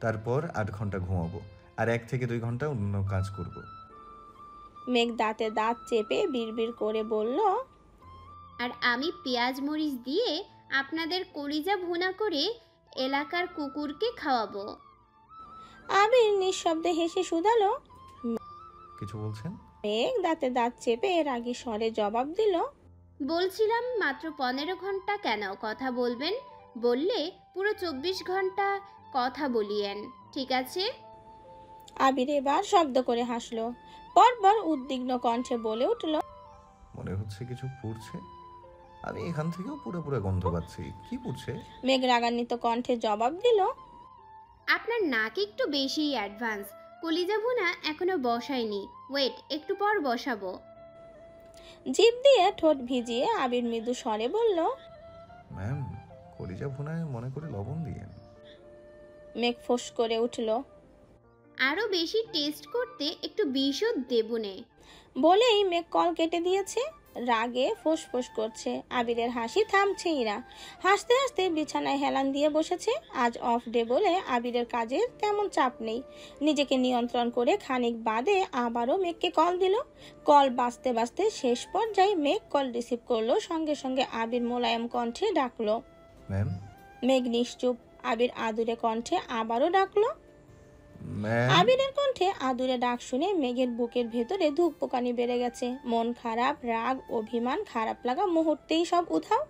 তারপর 8 ঘন্টা ঘুমাবো, আর 1 থেকে 2 ঘন্টা অন্য কাজ করব। মেঘ দাঁতে দাঁত চেপে বিড়বিড় করে বলল, আর আমি পেঁয়াজ মরিচ দিয়ে আপনাদের কলিজা ভুনা করে এলাকার কুকুরকে খাওয়াবো। আবির নিঃশব্দে হেসে শুধালো। কিছু বলছেন? মেঘ দাঁতে দাঁত চেপে রাগী স্বরে জবাব দিল, বলছিলাম মাত্র 15 ঘন্টা কেন কথা বলবেন? বললে পুরো 24 ঘন্টা কথা বলিয়েন, ঠিক আছে? আবির এবার শব্দ করে হাসলো। পরপর উদ্বিগ্ন কণ্ঠে বলে উঠল, মনে হচ্ছে কিছু পুড়ছে। আমি এখান থেকেও পুরো গন্ধ পাচ্ছি। কি পুড়ছে? মেঘ রাগান্বিত কণ্ঠে জবাব দিল, আপনার নাক একটু বেশিই অ্যাডভান্স। কলিজা ভুনা এখনো বসায়নি, ওয়েট, একটু পর বসাবো। জিভ দিয়ে ঠোঁট ভিজিয়ে আবির মৃদু স্বরে বলল, ম্যাম, কলিজা ভুনায় মনে করে লবণ দিয়েন। মেঘ ফোঁস করে উঠল। আরো বেশি টেস্ট করতে একটু বিষও দেবনে। বলেই মেঘ কল কেটে দিয়েছে। রাগে ফোঁস করছে। আবিরের হাসি থামছেই না। হাসতে হাসতে বিছানায় হেলান দিয়ে বসেছে। আজ অফ ডে বলে আবিরের কাজের তেমন চাপ নেই। নিজেকে নিয়ন্ত্রণ করে খানিক বাদে আবারও মেঘকে কল দিল। কল বাজতে বাজতে শেষ পর্যায়ে মেঘ কল রিসিভ করলো। সঙ্গে সঙ্গে আবির মোলায়েম কণ্ঠে ডাকলো, ম্যাম। মেঘ নিশ্চুপ। আবির আদুরে কণ্ঠে আবারও ডাকলো। ম্যাম। আবিরের কণ্ঠে আদুরে ডাক শুনে মেঘের বুকের ভেতরে ধুকপুকানি বেড়ে গেছে। মন খারাপ, রাগ, অভিমান, খারাপ লাগা মুহূর্তেই সব উধাও।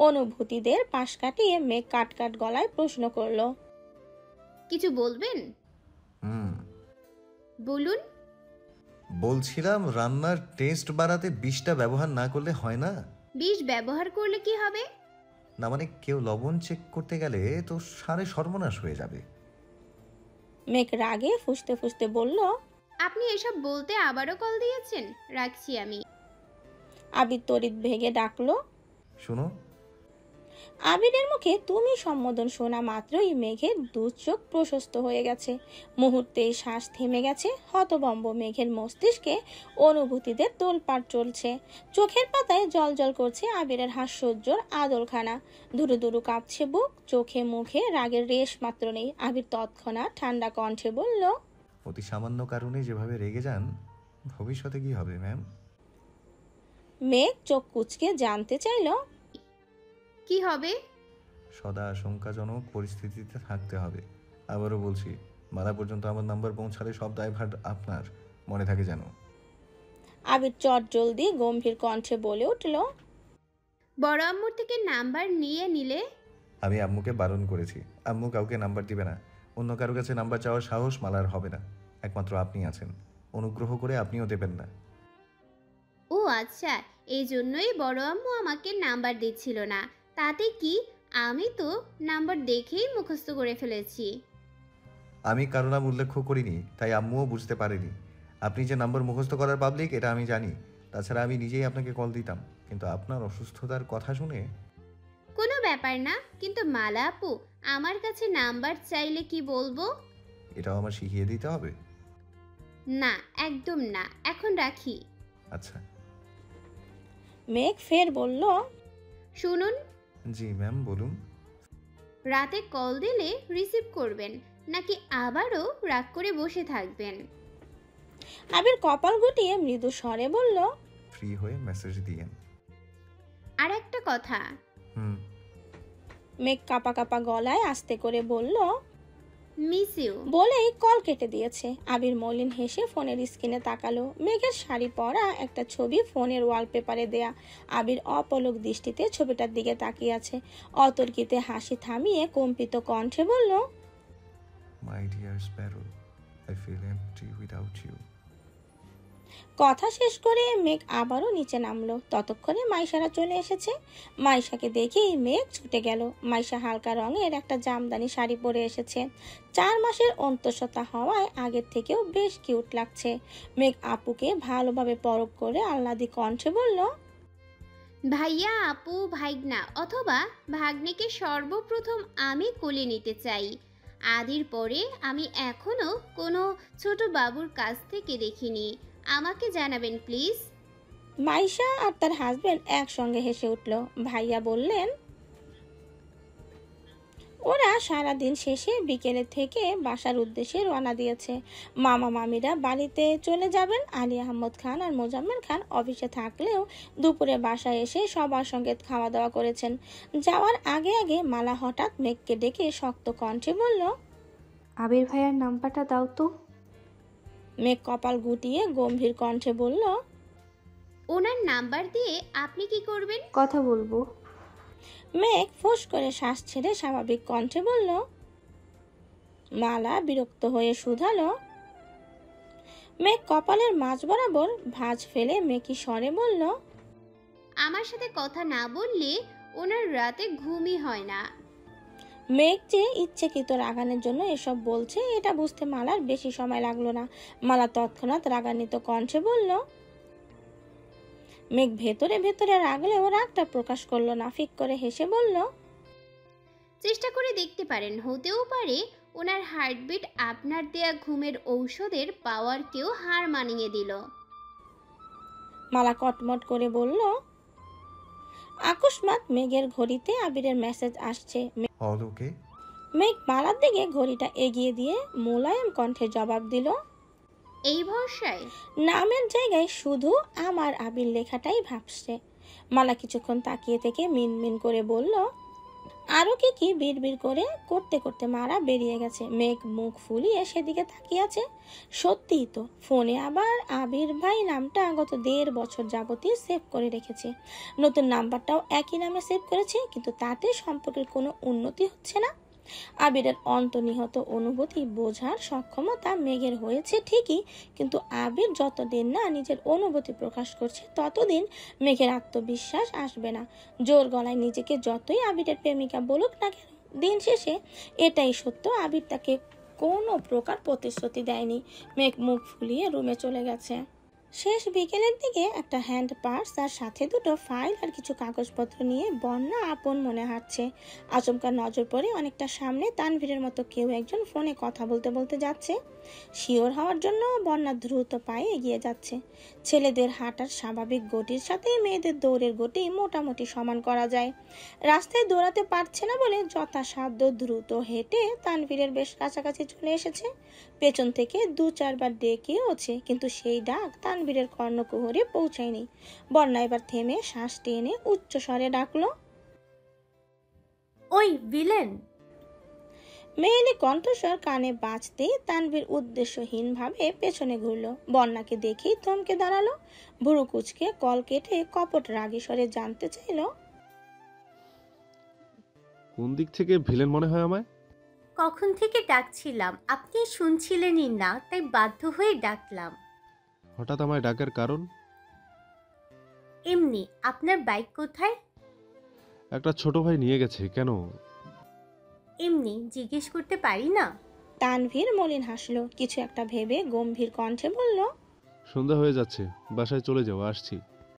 অনুভূতিদের পাশ কাটিয়ে মেঘ কাট গলায় প্রশ্ন করলো, কিছু বলবেন? বলুন। বলছিলাম রান্নার টেস্ট বাড়াতে বিষটা ব্যবহার না করলে হয় না? বিষ ব্যবহার করলে কি হবে? না মানে কেউ লবণ চেক করতে গেলে তো সারে সর্বনাশ হয়ে যাবে। মেঘ রাগে ফুঁসতে ফুঁসতে বলল, আপনি এসব বলতে আবারও কল দিয়েছেন? রাখছি আমি। আবির তড়িৎ ভেগে ডাকলো। শোনো, আবিরের মুখে তুমি সম্বোধন শোনা মাত্রই মেঘের দু চোখ প্রশস্ত হয়ে গেছে। মুহূর্তেই শ্বাস থেমে গেছে। হতভম্ব মেঘের মস্তিষ্কে অনুভূতিদের তোলপাড় চলছে। চোখের পাতায় জল জল করছে আবিরের হাস্যোজ্জ্বল আদলখানা। দুরু দুরু কাঁপছে বুক, চোখে মুখে রাগের রেশ মাত্র নেই। আবির তৎক্ষণাৎ ঠান্ডা কণ্ঠে বলল, অতি সামান্য কারণে যেভাবে রেগে যান, ভবিষ্যতে কি হবে ম্যাম? মেঘ চোখ কুঁচকে জানতে চাইল, কি হবে? সদা আশঙ্কাজনক পরিস্থিতিতে থাকতে হবে। আবারও বলছি, মালা পর্যন্ত আমার নাম্বার পৌঁছালে সব দায়ভার আপনার, মনে থাকে যেন। আবির চট জলদি গম্ভীর কণ্ঠে বলে উঠল, বড় আম্মুর থেকে নাম্বার নিয়ে নিলে? আমি আম্মুকে বারণ করেছি, আম্মু কাউকে নাম্বার দিবে না। অন্য কারো কাছে নাম্বার চাওয়ার সাহস মালার হবে না। একমাত্র আপনি আছেন, অনুগ্রহ করে আপনিও দেবেন না। ও আচ্ছা, এই জন্যই বড় আম্মু আমাকে নাম্বার দিচ্ছিল না। তাতে কি, আমি তো নাম্বার দেখেই মুখস্থ করে ফেলেছি। আমি কারো নাম উল্লেখ করিনি, তাই আম্মুও বুঝতে পারেনি। আপনি যে নাম্বার মুখস্থ করার পাবলিক এটা আমি জানি। তাছাড়া আমি নিজেই আপনাকে কল দিতাম, কিন্তু আপনার অসুস্থতার কথা শুনে। কোনো ব্যাপার না, কিন্তু মালা আপু আমার কাছে নাম্বার চাইলে কি বলবো? এটাও আমার শিখিয়ে দিতে হবে? না, একদম না, এখন রাখি। আচ্ছা। মেঘ ফের বলল, শুনুন। জি ম্যাম, বলুন। রাতে কল দিলে রিসিভ করবেন, নাকি আবারও রাগ করে বসে থাকবেন? আবির কপাল গুটিয়ে মৃদু স্বরে বলল, ফ্রি হয়ে মেসেজ দিয়েন। আর একটা কথা। মেঘ কাপা কাপা গলায় আস্তে করে বলল, মিস ইউ। বলেই কল কেটে দিয়েছে। আবির মলিন হেসে ফোনের স্ক্রিনে তাকালো। মেঘের শাড়ি পরা একটা ছবি ফোনের ওয়ালপেপারে দেয়া। আবির অপলক দৃষ্টিতে ছবিটার দিকে তাকিয়ে আছে। অতর্কিতে হাসি থামিয়ে কম্পিত কণ্ঠে বলল, my dear sparrow, I feel empty without you. কথা শেষ করে মেঘ আবারও নিচে নামলো। ততক্ষণে মাইশারা চলে এসেছে। মাইশাকে দেখেই মেঘ ছুটে গেল। মাইশা হালকা রঙের একটা জামদানি শাড়ি পরে এসেছে। 4 মাসের অন্তঃসত্ত্বা হওয়ায় আগের থেকেও বেশ কিউট লাগছে। মেঘ আপুকে ভালোভাবে পরখ করে আহ্লাদি কণ্ঠে বলল, ভাইয়া, আপু, ভাইগনা অথবা ভাগ্নিকে সর্বপ্রথম আমি কোলে নিতে চাই। আদির পরে আমি এখনো কোনো ছোট বাবুর কাছ থেকে দেখিনি। আমাকে জানাবেন প্লিজ। মাইশা আর তার হাজবেন্ড একসঙ্গে হেসে উঠল। ভাইয়া বললেন, ওরা সারাদিন শেষে বিকেলে থেকে বাসার উদ্দেশ্যে রওনা দিয়েছে। মামা মামিরা বাড়িতে চলে যাবেন। আলী আহমদ খান আর মোজাম্মেল খান অফিসে থাকলেও দুপুরে বাসায় এসে সবার সঙ্গে খাওয়া দাওয়া করেছেন। যাওয়ার আগে আগে মালা হঠাৎ মেঘকে ডেকে শক্ত কণ্ঠে বলল, আবির ভাইয়ার নাম্বারটা দাও তো। মেঘ কপাল গুটিয়ে গম্ভীর কণ্ঠে বলল, ওনার নাম্বার দিয়ে আপনি কি করবেন? কথা বলবো। মেঘ ফোঁস করে শ্বাস ছেড়ে স্বাভাবিক কণ্ঠে বলল। মালা বিরক্ত হয়ে শুধালো। মেঘ কপালের মাঝ বরাবর ভাঁজ ফেলে মেকি স্বরে বলল, আমার সাথে কথা না বললে ওনার রাতে ঘুমই হয় না। মেঘ যে ইচ্ছাকৃত রাগানোর জন্য এসব বলছে এটা বুঝতে মালার বেশি সময় লাগলো না। মালা তৎক্ষণাৎ রাগান্বিত কণ্ঠে বলল। মেঘ ভেতরে ভেতরে রাগলেও রাগটা প্রকাশ করলো না। ফিক করে হেসে বলল, চেষ্টা করে দেখতে পারেন, হতেও পারে ওনার হার্টবিট আপনার দেয়া ঘুমের ঔষধের পাওয়ারকেও হার মানিয়ে দিল। মালা কটমট করে বলল। আকস্মাৎ মেঘের ঘড়িতে আবিরের মেসেজ আসছে। মেঘ মালার দিকে ঘড়িটা এগিয়ে দিয়ে মোলায়েম কণ্ঠে জবাব দিল, এই ভরসায় নামের জায়গায় শুধু আমার আবির লেখাটাই ভাবছে। মালা কিছুক্ষণ তাকিয়ে থেকে মিনমিন করে বলল, আরো কি কি বিড়বিড় করে করতে করতে মারা বেরিয়ে গেছে। মেঘ মুখ ফুলিয়ে সেদিকে তাকিয়ে আছে। সত্যিই তো, ফোনে আবার আবির ভাই নামটা গত 1.5 বছর যাবতীয় সেভ করে রেখেছে। নতুন নাম্বারটাও একই নামে সেভ করেছে, কিন্তু তাতে সম্পর্কের কোনো উন্নতি হচ্ছে না। আবিরের অন্তর্নিহিত অনুভূতি বোঝার সক্ষমতা মেঘের হয়েছে ঠিকই, কিন্তু আবির যতদিন না নিজের অনুভূতি প্রকাশ করছে ততদিন মেঘের আত্মবিশ্বাস আসবে না। জোর গলায় নিজেকে যতই আবিরের প্রেমিকা বলুক না কেন, দিন শেষে এটাই সত্য, আবির তাকে কোনো প্রকার প্রতিশ্রুতি দেয়নি। মেঘ মুখ ফুলিয়ে রুমে চলে গেছে। শেষ বিকেলের দিকে একটা হ্যান্ড পার্স আর সাথে দুটো ফাইল আর কিছু কাগজপত্র নিয়ে বন্যা আপন মনে হাঁটছে। আচমকা নজর পড়ে অনেকটা সামনে তানভীরের মতো কেউ একজন ফোনে কথা বলতে বলতে যাচ্ছে। শিওর হওয়ার জন্য বন্যা দ্রুত পায়ে এগিয়ে যাচ্ছে। ছেলেদের হাঁটার স্বাভাবিক গতির সাথে মেয়েদের দৌড়ের গতি মোটামুটি সমান করা যায়। রাস্তায় দৌড়াতে পারছে না বলে যথাসাধ্য দ্রুত হেঁটে তানভীরের বেশ কাছাকাছি চলে এসেছে। পেছন থেকে 2-4 বার ডেকেওছে, কিন্তু সেই ডাক তানভীরের কর্ণকুহরে পৌঁছায়নি। বন্যা এবার থেমে শ্বাস টেনে উচ্চ স্বরে ডাকলো, ওই ভিলেন। মেয়েলি কণ্ঠস্বর কানে বাজতেই তানভীর উদ্দেশ্যহীনভাবে পেছনে ঘুরলো। বন্যাকে দেখেই থমকে দাঁড়ালো। ভুরু কুচকে কল কেটে কপট রাগী স্বরে জানতে চাইল, কোন দিক থেকে ভিলেন মনে হয় আমায়? কখন থেকে ডাকছিলাম, আপনি শুনছিলেনই না, তাই বাধ্য হয়ে ডাকলাম। হঠাৎ আমায় ডাকার কারণ? এমনি। আপনার বাইক কোথায়? একটা ছোট ভাই নিয়ে গেছে। কেন? এমনি, জিজ্ঞেস করতে পারি না? তানভীর মলিন হাসলো। কিছু একটা ভেবে গম্ভীর কণ্ঠে বলল, সন্ধ্যা হয়ে যাচ্ছে, বাসায় চলে যাও, আসছি।